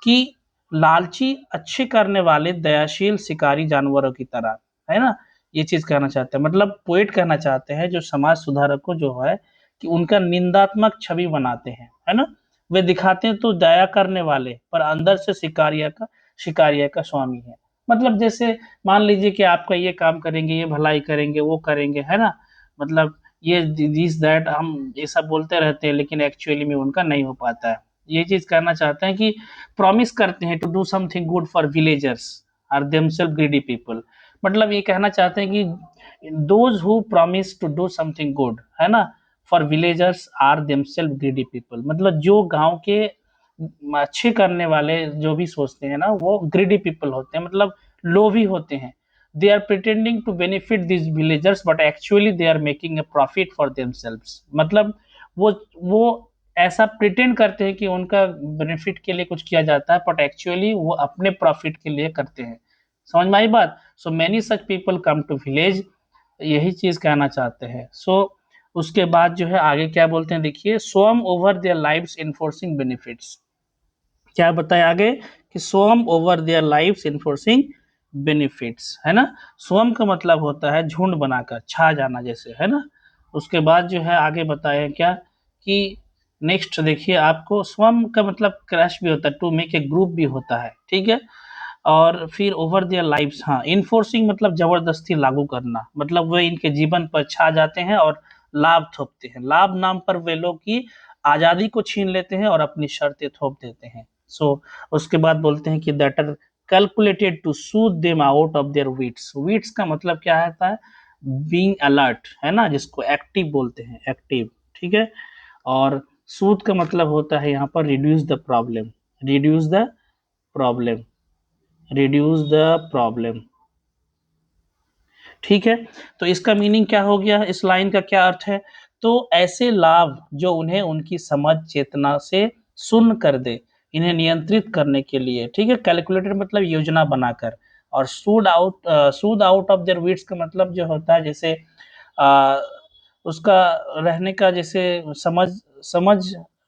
कि लालची अच्छे करने वाले दयाशील शिकारी जानवरों की तरह, है ना। ये चीज कहना चाहते हैं, मतलब पोएट कहना चाहते हैं जो समाज सुधारक को जो है कि उनका निंदात्मक छवि बनाते हैं, है ना। वे दिखाते हैं तो दया करने वाले, पर अंदर से शिकारिया का स्वामी है। मतलब जैसे मान लीजिए कि आपका ये काम करेंगे, ये भलाई करेंगे, वो करेंगे, है ना, मतलब ये दिस दैट हम ये सब बोलते रहते हैं, लेकिन एक्चुअली में उनका नहीं हो पाता है। ये चीज कहना चाहते हैं कि प्रॉमिस करते हैं to do something good for villagers are themself greedy people, मतलब ये कहना चाहते हैं कि those who promise to do something good, है ना, for villagers are themself greedy people, मतलब जो गांव के अच्छे करने वाले जो भी सोचते हैं ना, वो ग्रीडी पीपल होते हैं, मतलब लोभी होते हैं। They are pretending to benefit this villagers but actually they are making a profit for themselves, मतलब वो ऐसा प्रिटेंड करते हैं कि उनका बेनिफिट के लिए कुछ किया जाता है, बट एक्चुअली वो अपने प्रॉफिट के लिए करते हैं। समझ में आई बात। So many such people come to village, यही चीज कहना चाहते हैं। सो उसके बाद जो है आगे क्या बोलते हैं, देखिए swum over their lives enforcing benefits, क्या बताया आगे कि swum over their lives enforcing benefits, है ना। स्वम का मतलब होता है झुंड बनाकर छा जाना जैसे, है ना। उसके बाद जो है आगे बताया क्या कि नेक्स्ट देखिए आपको स्वम का मतलब क्रश भी होता है, टू मेक ए ग्रुप भी होता है, ठीक है। और फिर ओवर देयर लाइव्स, हाँ, इन्फोर्सिंग मतलब जबरदस्ती लागू करना, मतलब वे इनके जीवन पर छा जाते हैं और लाभ थोपते हैं, लाभ नाम पर वे लोग की आजादी को छीन लेते हैं और अपनी शर्तें थोप देते हैं। सो उसके बाद बोलते हैं कि that are calculated to soothe them out of their wits, wits का मतलब क्या होता है, बीइंग अलर्ट, है ना, जिसको एक्टिव बोलते हैं, एक्टिव, ठीक है। और सूद का मतलब होता है यहाँ पर reduce the problem, reduce the problem, reduce the problem, ठीक है। तो इसका मीनिंग क्या हो गया, इस लाइन का क्या अर्थ है, तो ऐसे लाभ जो उन्हें उनकी समझ चेतना से सुन्न कर दे, इन्हें नियंत्रित करने के लिए, ठीक है। कैलकुलेटेड मतलब योजना बनाकर, और सूद आउट ऑफ देयर विट्स का मतलब जो होता है जैसे आ, उसका रहने का जैसे समझ समझ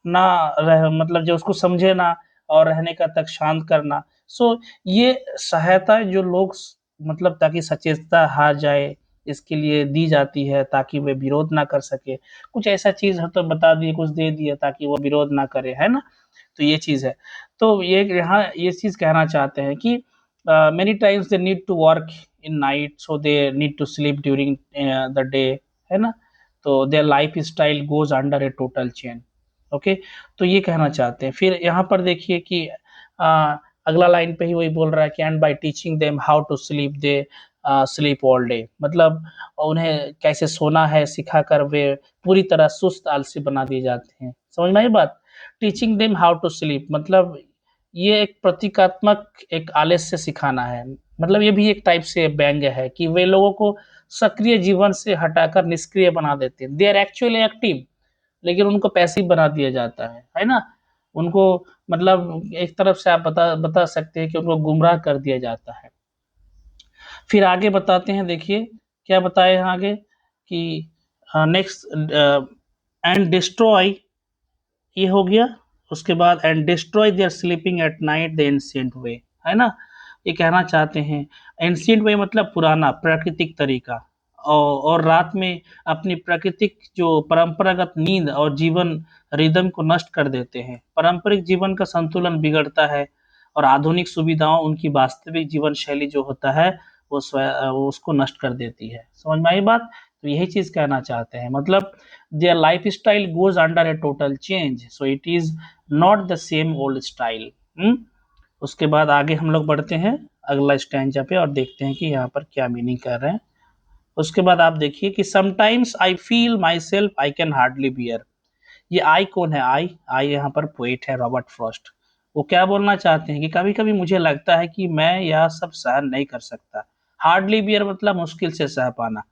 ना रह, मतलब जो उसको समझे ना, और रहने का तक शांत करना। सो ये सहायता जो लोग मतलब ताकि सचेतता हार जाए इसके लिए दी जाती है, ताकि वे विरोध ना कर सके, कुछ ऐसा चीज हो तो बता दिए, कुछ दे दिया ताकि वो विरोध ना करे, है ना। तो ये चीज है। तो ये यहाँ ये चीज कहना चाहते हैं कि many times they need to work in night so they need to sleep during the day, है ना। तो their life style goes under a total change. Okay. तो ये कहना चाहते हैं। फिर यहाँ पर देखिए कि अगला लाइन पे ही वही बोल रहा है कि and by teaching them how to sleep they sleep all day, मतलब उन्हें कैसे सोना है सिखाकर वे पूरी तरह सुस्त आलसी बना दिए जाते हैं। समझ में आई बात। Teaching them how to sleep मतलब ये एक प्रतीकात्मक एक आलस्य सिखाना है। मतलब ये भी एक टाइप से व्यंग्य है कि वे लोगों को सक्रिय जीवन से हटाकर निष्क्रिय बना देते हैं। दे आर एक्चुअली एक्टिव, लेकिन उनको पैसिव बना दिया जाता है ना? उनको मतलब एक तरफ से आप बता बता सकते हैं कि उनको गुमराह कर दिया जाता है। फिर आगे बताते हैं, देखिए क्या बताए हैं आगे कि नेक्स्ट एंड डिस्ट्रॉय, ये हो गया। उसके बाद and destroy their sleeping at night the ancient way, है ना? ये कहना चाहते हैं एंशिएंट वे मतलब पुराना प्राकृतिक तरीका, और रात में अपनी प्राकृतिक जो परंपरागत नींद और जीवन रिदम को नष्ट कर देते हैं। पारंपरिक जीवन का संतुलन बिगड़ता है और आधुनिक सुविधाओं उनकी वास्तविक जीवन शैली जो होता है वो उसको नष्ट कर देती है। समझ में आई बात? तो यही चीज कहना चाहते हैं, मतलब their lifestyle goes under a total change, so it is not the same old style। उसके बाद आगे हम लोग बढ़ते हैं अगला स्टैंजा पे और देखते हैं कि यहाँ पर क्या मीनिंग कर रहे हैं। उसके बाद आप देखिए कि sometimes I feel myself I can hardly bear. ये आई कौन है? आई आई यहाँ पर पोएट है रॉबर्ट फ्रॉस्ट। वो क्या बोलना चाहते हैं कि कभी कभी मुझे लगता है कि मैं यह सब सहन नहीं कर सकता। हार्डली बियर मतलब मुश्किल से सह पाना।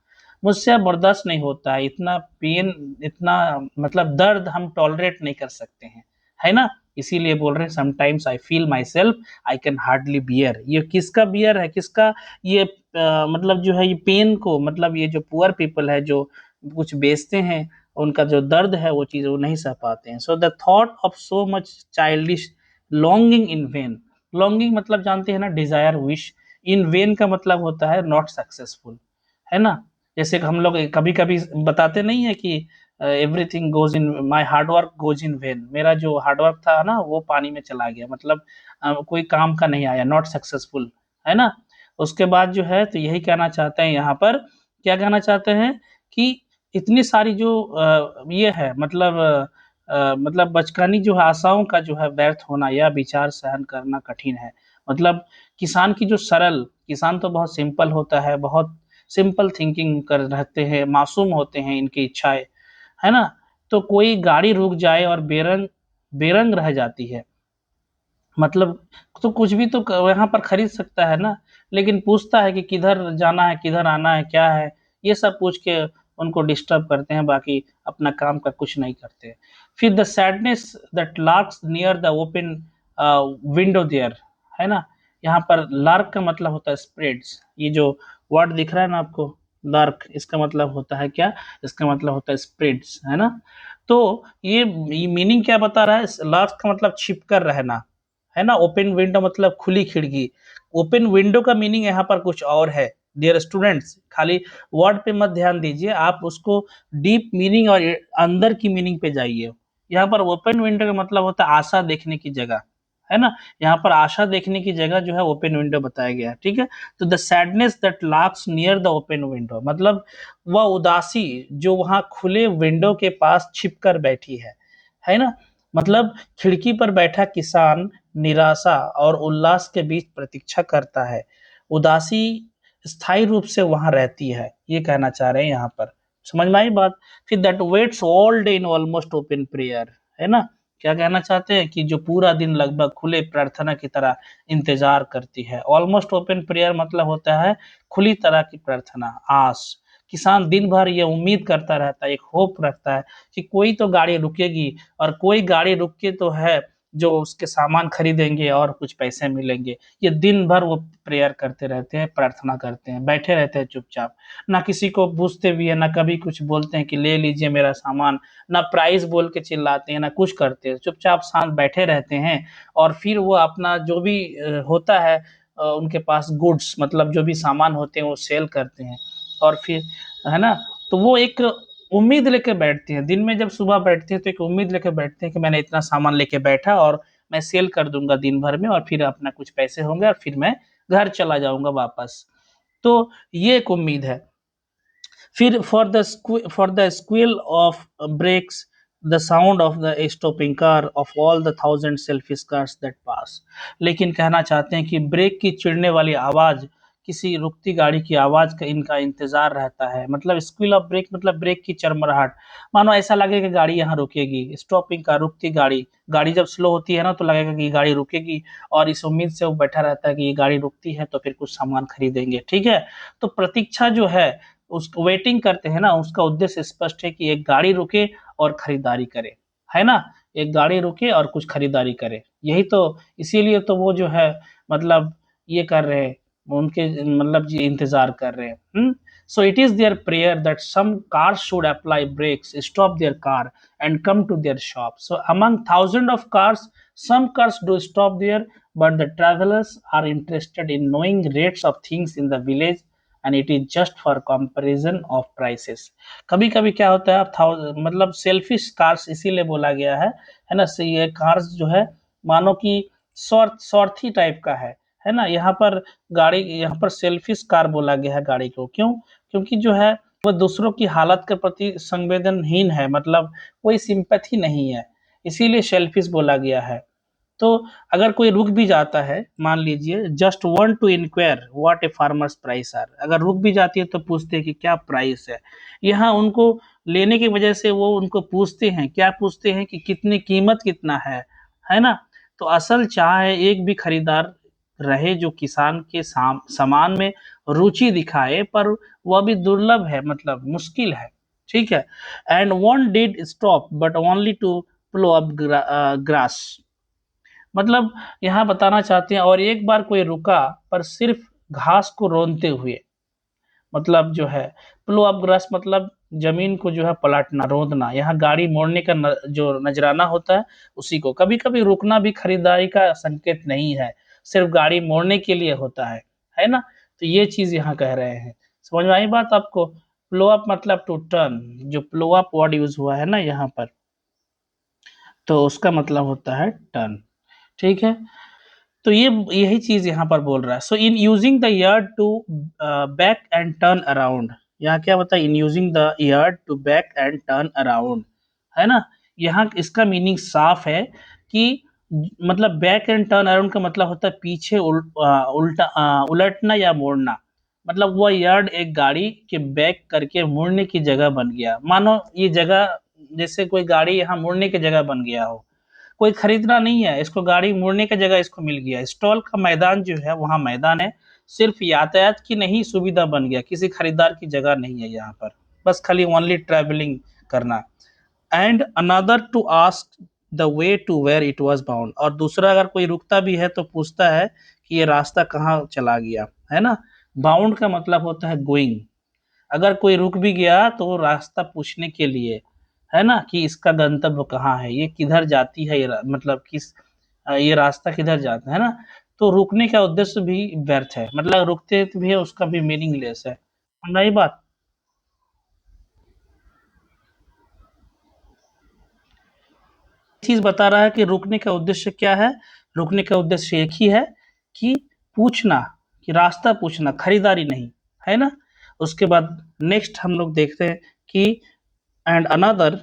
मुझसे अब बर्दाश्त नहीं होता है, इतना पेन, इतना मतलब दर्द हम टॉलरेट नहीं कर सकते हैं, है ना? इसीलिए बोल रहे हैं sometimes I feel myself I can hardly bear. ये किसका बियर है, किसका? ये मतलब जो है ये पेन को, मतलब ये जो पुअर पीपल है जो कुछ बेचते हैं, उनका जो दर्द है वो चीज़ वो नहीं सह पाते हैं। So the thought of so much childish longing in when. Longing मतलब जानते हैं ना, डिजायर, विश। इन वेन का मतलब होता है नॉट सक्सेसफुल, है ना? जैसे कि हम लोग कभी कभी बताते नहीं है कि everything goes in my hard work goes in when. मेरा जो हार्डवर्क था ना वो पानी में चला गया, मतलब कोई काम का नहीं आया, नॉट सक्सेसफुल, है ना? उसके बाद जो है तो यही कहना चाहते हैं यहाँ पर, क्या कहना चाहते हैं कि इतनी सारी जो ये है मतलब मतलब बचकानी जो आशाओं का जो है व्यर्थ होना, यह विचार सहन करना कठिन है। मतलब किसान की जो सरल, किसान तो बहुत सिंपल होता है, बहुत सिंपल थिंकिंग कर रहते हैं, मासूम होते हैं इनकी इच्छाएं, है ना? तो कोई गाड़ी रुक जाए और बेरंग बेरंग रह जाती है, मतलब तो कुछ भी तो यहाँ पर खरीद सकता है ना, लेकिन पूछता है कि किधर जाना है, किधर आना है, क्या है, ये सब पूछ के उनको डिस्टर्ब करते हैं, बाकी अपना काम का कुछ नहीं करते। फिर the sadness that larks near the open window there, है ना? यहाँ पर लार्क का मतलब होता है स्प्रेड्स। ये जो वर्ड दिख रहा है ना आपको, लार्क, इसका मतलब होता है क्या? इसका मतलब होता है स्प्रेड्स, है ना? तो ये मीनिंग क्या बता रहा है? लार्क का मतलब छिप कर रहना, है ना? ओपन विंडो मतलब खुली खिड़की। ओपन विंडो का मीनिंग यहाँ पर कुछ और है। डियर स्टूडेंट्स, खाली वर्ड पे मत ध्यान दीजिए, आप उसको डीप मीनिंग और अंदर की मीनिंग पे जाइए। यहाँ पर ओपन विंडो का मतलब होता है आशा देखने की जगह, है ना? यहाँ पर आशा देखने की जगह जो है ओपन विंडो बताया गया है, ठीक है? तो the sadness that larks near the open window मतलब वह उदासी जो वहां खुले विंडो के पास छिप कर बैठी है ना? मतलब खिड़की पर बैठा किसान निराशा और उल्लास के बीच प्रतीक्षा करता है। उदासी स्थायी रूप से वहां रहती है, ये कहना चाह रहे हैं यहाँ पर। समझ में आई बात? फिर that waits all day in almost open prayer, है ना? क्या कहना चाहते हैं कि जो पूरा दिन लगभग खुले प्रार्थना की तरह इंतजार करती है। ऑलमोस्ट ओपन प्रेयर मतलब होता है खुली तरह की प्रार्थना, आस। किसान दिन भर ये उम्मीद करता रहता है, एक होप रखता है कि कोई तो गाड़ी रुकेगी, और कोई गाड़ी रुक के तो है जो उसके सामान खरीदेंगे और कुछ पैसे मिलेंगे। ये दिन भर वो प्रेयर करते रहते हैं, प्रार्थना करते हैं, बैठे रहते हैं चुपचाप, ना किसी को पूछते भी है, ना कभी कुछ बोलते हैं कि ले लीजिए मेरा सामान, ना प्राइस बोल के चिल्लाते हैं, ना कुछ करते हैं, चुपचाप शांत बैठे रहते हैं। और फिर वो अपना जो भी होता है उनके पास गुड्स, मतलब जो भी सामान होते हैं वो सेल करते हैं, और फिर, है ना? तो वो एक उम्मीद लेके बैठते हैं, दिन में जब सुबह बैठते हैं तो एक उम्मीद लेके बैठते हैं कि मैंने इतना सामान लेके बैठा और मैं सेल कर दूंगा दिन भर में, और फिर अपना कुछ पैसे होंगे और फिर मैं घर चला जाऊंगा वापस। तो ये एक उम्मीद है। फिर for the squeal of brakes, the sound of the stopping car of all the thousand selfish cars that pass. लेकिन कहना चाहते हैं कि ब्रेक की चिड़ने वाली आवाज किसी रुकती गाड़ी की आवाज का इनका इंतजार रहता है। मतलब स्क्विल ऑफ ब्रेक मतलब ब्रेक की चरमराहट। मानो ऐसा लगे कि गाड़ी यहाँ रुकेगी, स्टॉपिंग का रुकती गाड़ी। गाड़ी जब स्लो होती है ना तो लगेगा कि गाड़ी रुकेगी, और इस उम्मीद से वो बैठा रहता है कि ये गाड़ी रुकती है तो फिर कुछ सामान खरीदेंगे। ठीक है, तो प्रतीक्षा जो है उसको वेटिंग करते हैं ना, उसका उद्देश्य स्पष्ट है कि एक गाड़ी रुके और खरीदारी करे, है ना। एक गाड़ी रुके और कुछ खरीदारी करे, यही तो, इसीलिए तो वो जो है मतलब ये कर रहे हैं, उनके मतलब जी इंतजार कर रहे हैं। So it is their prayer that some cars should apply brakes, stop their car and come to their shop. So among thousands of cars, some cars do stop there, but the travelers are interested in knowing rates of things in the village, and it is just for comparison of prices. कभी कभी क्या होता है, आप मतलब selfish cars इसीलिए बोला गया है ना। से ये कार्स जो है मानो कि स्वार्थी टाइप का है ना। यहाँ पर गाड़ी, यहाँ पर सेल्फिश कार बोला गया है गाड़ी को, क्यों? क्योंकि जो है वो दूसरों की हालत के प्रति संवेदनहीन है, मतलब कोई सिंपैथी नहीं है, इसीलिए सेल्फिश बोला गया है। तो अगर कोई रुक भी जाता है, मान लीजिए just want to inquire what a farmer's price are, अगर रुक भी जाती है तो पूछते हैं कि क्या प्राइस है। यहाँ उनको लेने की वजह से वो उनको पूछते हैं, क्या पूछते हैं कि कितनी कीमत कितना है ना। तो असल चाह है एक भी खरीदार रहे जो किसान के सामान में रुचि दिखाए, पर वह भी दुर्लभ है, मतलब मुश्किल है। ठीक है, and one did stop but only to plough up grass. मतलब यहाँ बताना चाहते हैं और एक बार कोई रुका पर सिर्फ घास को रोनते हुए, मतलब जो है प्लो अप ग्रास मतलब जमीन को जो है पलटना, रोदना। यहाँ गाड़ी मोड़ने का जो नजराना होता है उसी को। कभी कभी रुकना भी खरीदारी का संकेत नहीं है, सिर्फ गाड़ी मोड़ने के लिए होता है ना। तो ये चीज यहाँ कह रहे हैं, समझ में आई बात आपको। प्लो अप मतलब टू टर्न, जो प्लो अप वर्ड यूज हुआ है ना यहाँ पर, तो उसका मतलब होता है टर्न। ठीक है, तो ये यही चीज यहाँ पर बोल रहा है। So in using the yard to back and turn around, यहाँ क्या बता, in using the yard to back and turn around, है ना। यहाँ इसका मीनिंग साफ है कि मतलब बैक एंड टर्न अराउंड का मतलब होता है पीछे उलटना या मोड़ना। मतलब वह यार्ड एक गाड़ी के बैक करके मुड़ने की जगह बन गया। मानो ये जगह जैसे कोई गाड़ी यहाँ मुड़ने की जगह बन गया हो, कोई खरीदना नहीं है इसको, गाड़ी मोड़ने का जगह इसको मिल गया। स्टॉल का मैदान जो है वहाँ मैदान है, सिर्फ यातायात की नहीं सुविधा बन गया, किसी खरीदार की जगह नहीं है यहाँ पर, बस खाली ओनली ट्रैवलिंग करना। And another to ask the way to where it was bound, और दूसरा अगर कोई रुकता भी है तो पूछता है कि ये रास्ता कहाँ चला गया, है ना। बाउंड का मतलब होता है गोइंग। अगर कोई रुक भी गया तो वो रास्ता पूछने के लिए, है ना, कि इसका गंतव्य कहाँ है, ये किधर जाती है, मतलब किस ये रास्ता किधर जाता है ना। तो रुकने का उद्देश्य भी व्यर्थ है, मतलब रुकते भी है उसका भी मीनिंगलेस है। समझ आई बात। चीज बता रहा है कि रुकने का उद्देश्य क्या है। रुकने का उद्देश्य एक ही है कि पूछना, कि रास्ता पूछना, खरीदारी नहीं, है ना। उसके बाद नेक्स्ट हम लोग देखते हैं कि एंड अनदर,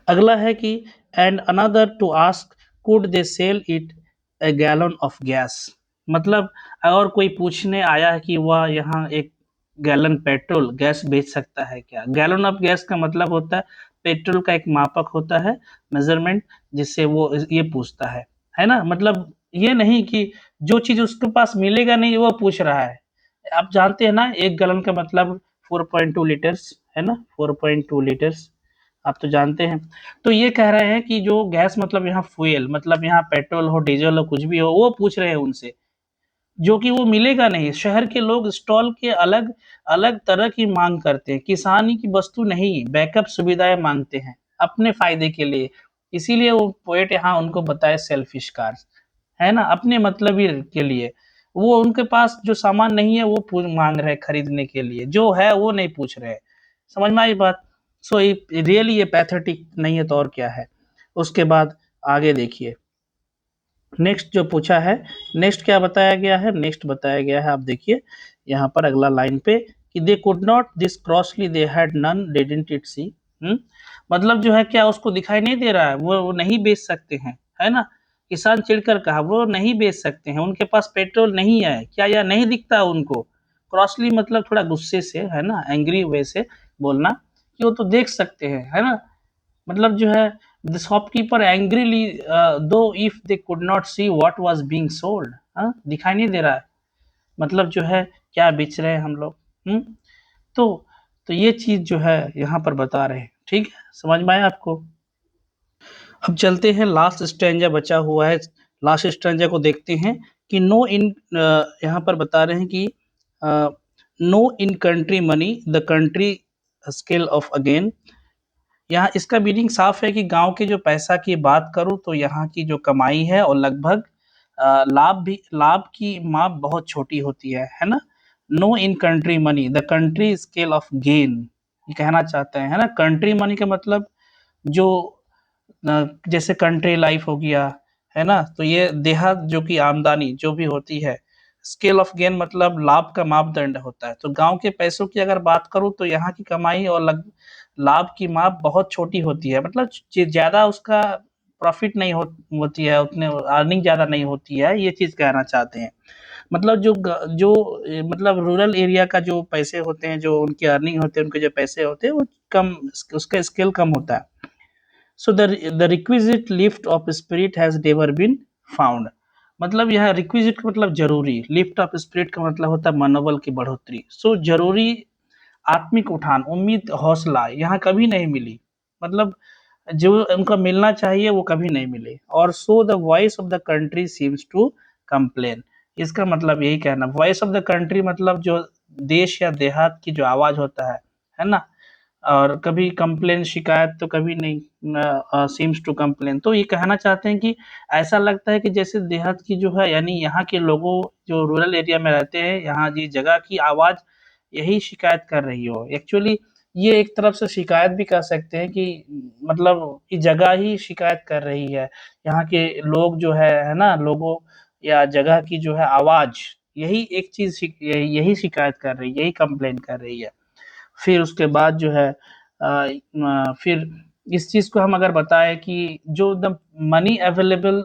अगला है कि and another to ask could they sell it a gallon of gas. मतलब और कोई पूछने आया है कि वह यहाँ एक गैलन पेट्रोल गैस बेच सकता है क्या। गैलन ऑफ गैस का मतलब होता है पेट्रोल का एक मापक होता है, मेजरमेंट, जिससे वो ये पूछता है ना। मतलब ये नहीं कि जो चीज उसके पास मिलेगा नहीं वो पूछ रहा है। आप जानते हैं ना एक गैलन का मतलब 4.2 लीटर्स, है ना, 4.2 लीटर्स, आप तो जानते हैं। तो ये कह रहे हैं कि जो गैस मतलब यहाँ फ्यूल, मतलब यहाँ पेट्रोल हो डीजल हो कुछ भी हो, वो पूछ रहे हैं उनसे, जो कि वो मिलेगा नहीं। शहर के लोग स्टॉल के अलग अलग तरह की मांग करते हैं, किसानी की वस्तु नहीं, बैकअप सुविधाएं मांगते हैं अपने फायदे के लिए। इसीलिए वो पोएट यहाँ उनको बताए सेल्फिश कार्स, है ना, अपने मतलब ही के लिए। वो उनके पास जो सामान नहीं है वो मांग रहे हैं खरीदने के लिए, जो है वो नहीं पूछ रहे हैं। समझ में आई बात। सो रियली ये पैथेटिक नहीं है तो और क्या है। उसके बाद आगे देखिए, नेक्स्ट जो पूछा है, नेक्स्ट क्या बताया गया है, नेक्स्ट बताया गया है, आप देखिए यहाँ पर अगला लाइन पे कि they could not this crossly they had none didn't it see. मतलब जो है क्या उसको दिखाई नहीं दे रहा है, वो नहीं बेच सकते हैं, है ना। किसान चिढ़कर कहा, वो नहीं बेच सकते हैं, उनके पास पेट्रोल नहीं है क्या, यह नहीं दिखता उनको। क्रॉसली मतलब थोड़ा गुस्से से, है ना, एंग्री वे से बोलना कि वो तो देख सकते हैं, है ना। मतलब जो है द शॉपकीपर एंग्रीली दो if they could not see what was being sold, दिखाई नहीं दे रहा है, मतलब जो है क्या बेच रहे हैं हम लोग। तो तो ये चीज जो है यहाँ पर बता रहे हैं, ठीक है, समझ में आया आपको। अब चलते हैं, लास्ट स्टैंजा बचा हुआ है, लास्ट स्टैंजा को देखते हैं कि नो इन, यहाँ पर बता रहे हैं कि no in country money the country scale of again. यहाँ इसका मीनिंग साफ है कि गांव के जो पैसा की बात करूं तो यहाँ की जो कमाई है और लगभग लाभ की माप बहुत छोटी होती है ना। No in country money the country scale of gain, ये कहना चाहते हैं, है ना। कंट्री मनी का मतलब जो जैसे कंट्री लाइफ हो गया, है ना, तो ये देहात जो की आमदनी जो भी होती है। स्केल ऑफ गेन मतलब लाभ का मापदंड होता है। तो गांव के पैसों की अगर बात करूं तो यहाँ की कमाई और लाभ की माप बहुत छोटी होती है, मतलब ज्यादा उसका प्रॉफिट नहीं होती है, उतने अर्निंग ज्यादा नहीं होती है, ये चीज कहना चाहते हैं। मतलब मतलब रूरल एरिया का जो पैसे होते हैं, जो उनकी अर्निंग होते हैं, उनके जो पैसे होते हैं वो कम, उसका स्केल कम होता है। So the requisite lift of spirit has never been found. मतलब यह रिक्विजिट मतलब जरूरी, लिफ्ट ऑफ स्पिरिट का मतलब होता है मनोबल की बढ़ोतरी। सो जरूरी आत्मिक उठान, उम्मीद, हौसला यहाँ कभी नहीं मिली, मतलब जो उनका मिलना चाहिए वो कभी नहीं मिले। और so the voice of the country seems to complain, इसका मतलब यही कहना, वॉइस ऑफ द कंट्री मतलब जो देश या देहात की जो आवाज होता है ना, और कभी कंप्लेन, शिकायत तो कभी नहीं, सीम्स टू कंप्लेन। तो ये कहना चाहते हैं कि ऐसा लगता है कि जैसे देहात की जो है, यानी यहाँ के लोगों जो रूरल एरिया में रहते हैं, यहाँ जी जगह की आवाज यही शिकायत कर रही हो। एक्चुअली ये एक तरफ से शिकायत भी कर सकते हैं कि मतलब ये जगह ही शिकायत कर रही है, यहाँ के लोग जो है ना, लोगों या जगह की जो है आवाज, यही एक चीज यही शिकायत कर रही है, यही कंप्लेन कर रही है। फिर उसके बाद जो है फिर इस चीज को हम अगर बताएं कि जो the money available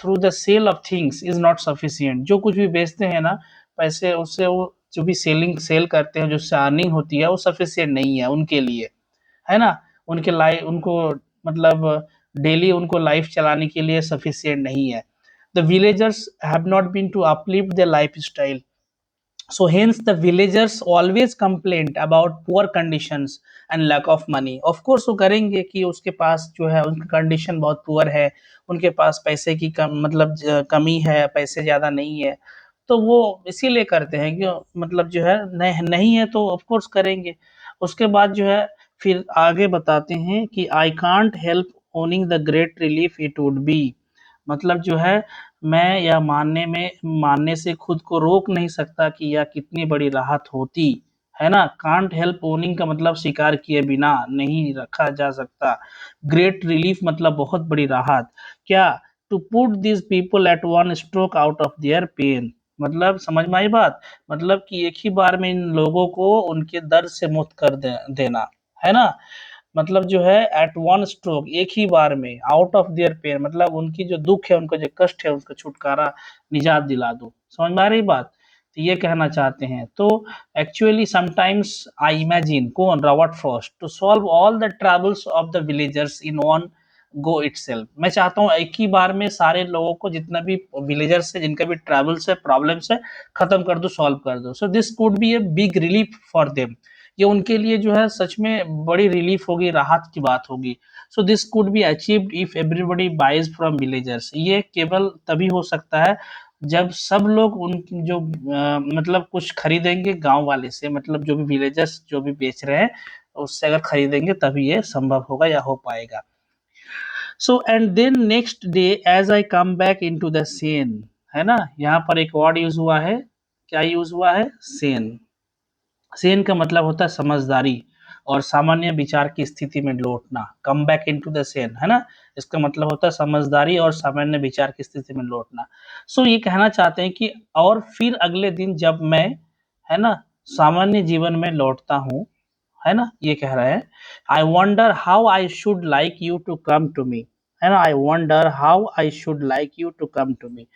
through the sale of things is not sufficient, जो कुछ भी बेचते हैं ना पैसे, उससे वो जो भी सेल करते हैं, जो उससे अर्निंग होती है वो सफिशिएंट नहीं है उनके लिए, है ना। उनके लाइफ, उनको मतलब डेली उनको लाइफ चलाने के लिए सफिशिएंट नहीं है। The villagers have not been to uplift their lifestyle, so hence the villagers always complained about poor conditions and lack of money। of course वो करेंगे कि उसके पास जो है उनकी कंडीशन बहुत पुअर है, उनके पास पैसे की मतलब कमी है, पैसे ज्यादा नहीं है, तो वो इसीलिए करते हैं कि मतलब जो है नहीं है तो ऑफ कोर्स करेंगे। उसके बाद जो है फिर आगे बताते हैं कि I can't help owning the great relief it would be, मतलब जो है मैं यह मानने से खुद को रोक नहीं सकता कि यह कितनी बड़ी राहत होती, है ना। कांट हेल्प ओनिंग का मतलब स्वीकार किए बिना नहीं रखा जा सकता। ग्रेट रिलीफ मतलब बहुत बड़ी राहत, क्या, to put this people at one stroke out of their pain, मतलब समझ में आई बात, मतलब कि एक ही बार में इन लोगों को उनके दर्द से मुक्त कर देना, है ना। मतलब जो है एट वन स्ट्रोक, एक ही बार में, आउट ऑफ देयर पेन मतलब उनकी जो दुख है, उनका जो कष्ट है, उसका छुटकारा, निजात दिला दो। समझ में आ रही बात, तो ये कहना चाहते हैं। तो एक्चुअली समटाइम्स आई इमेजिन, कौन, Robert Frost, to solve all the troubles of the villagers in one go itself, मैं चाहता हूँ एक ही बार में सारे लोगों को, जितना भी विलेजर्स है, जिनका भी ट्रैवल्स है, प्रॉब्लम्स है, खत्म कर दो, सॉल्व कर दो। सो this could B a big relief for them, ये उनके लिए जो है सच में बड़ी रिलीफ होगी, राहत की बात होगी। So this could be achieved if everybody buys from villagers, ये केवल तभी हो सकता है जब सब लोग उन जो मतलब कुछ खरीदेंगे गांव वाले से, मतलब जो भी विलेजर्स जो भी बेच रहे हैं उससे अगर खरीदेंगे तभी ये संभव होगा या हो पाएगा। So and then next day as I come back into the sane, है ना, यहाँ पर एक वर्ड यूज हुआ है, क्या यूज हुआ है, सेन। सेन का मतलब होता है समझदारी और सामान्य विचार की स्थिति में लौटना, कम बैक इनटू द सेन, है ना, इसका मतलब होता है समझदारी और सामान्य विचार की स्थिति में लौटना। सो ये कहना चाहते हैं कि और फिर अगले दिन जब मैं, है ना, सामान्य जीवन में लौटता हूँ, है ना, ये कह रहा है, I wonder how I should like you to come to me, है ना। I wonder how I should like you to come to me.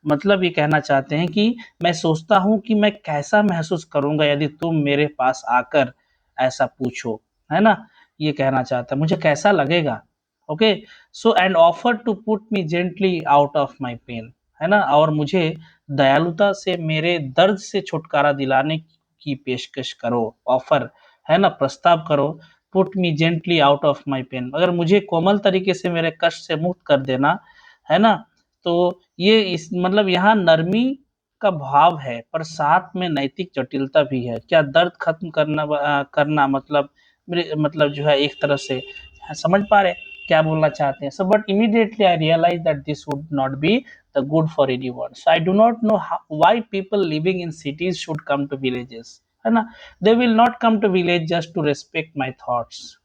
मतलब ये कहना चाहते हैं कि मैं सोचता हूँ कि मैं कैसा महसूस करूंगा यदि तुम मेरे पास आकर ऐसा पूछो, है ना। ये कहना चाहता है मुझे कैसा लगेगा। Okay, so and offer to put me gently out of my pain, है ना, और मुझे दयालुता से मेरे दर्द से छुटकारा दिलाने की पेशकश करो। ऑफर, है ना, प्रस्ताव करो। Put me gently out of my pain, अगर मुझे कोमल तरीके से मेरे कष्ट से मुक्त कर देना, है ना। तो ये इस मतलब यहाँ नरमी का भाव है, पर साथ में नैतिक जटिलता भी है। क्या दर्द खत्म करना मतलब मतलब जो है एक तरह से, समझ पा रहे हैं क्या बोलना चाहते हैं। So but immediately I realise that this would not be the good for anyone. So I do not know why people living in cities should come to villages, है ना। They will not come to village just to respect my thoughts,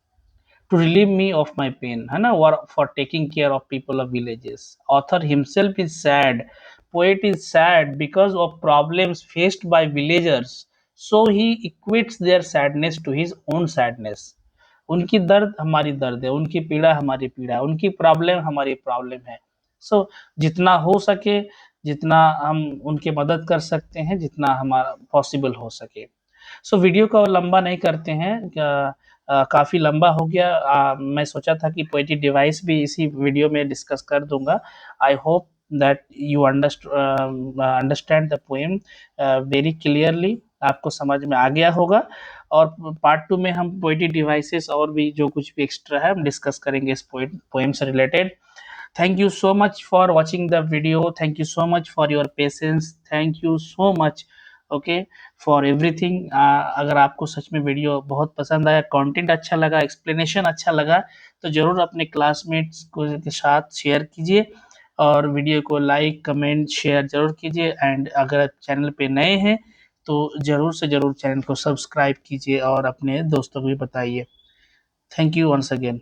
to relieve me of my pain, है ना, or for taking care of people of villages. Author himself is sad, poet is sad because of problems faced by villagers, so he equates their sadness to his own sadness. उनकी दर्द हमारी दर्द है, उनकी पीड़ा हमारी पीड़ा है, उनकी प्रॉब्लम हमारी प्रॉब्लम है। सो जितना हो सके, जितना हम उनकी मदद कर सकते हैं, जितना हमारा पॉसिबल हो सके। सो वीडियो को लंबा नहीं करते हैं, काफ़ी लंबा हो गया। मैं सोचा था कि पोएटिक डिवाइस भी इसी वीडियो में डिस्कस कर दूंगा। I hope that you understand the poem very clearly, आपको समझ में आ गया होगा। और पार्ट 2 में हम पोएटिक डिवाइसेस और भी जो कुछ भी एक्स्ट्रा है हम डिस्कस करेंगे इस पोएम से related. Thank you so much for watching the video. Thank you so much for your patience. Thank you so much, okay, for everything. अगर आपको सच में वीडियो बहुत पसंद आया, कंटेंट अच्छा लगा, एक्सप्लेनेशन अच्छा लगा, तो ज़रूर अपने क्लासमेट्स को के साथ शेयर कीजिए, और वीडियो को लाइक कमेंट शेयर ज़रूर कीजिए। एंड अगर चैनल पे नए हैं तो ज़रूर से ज़रूर चैनल को सब्सक्राइब कीजिए और अपने दोस्तों को भी बताइए। Thank you once again.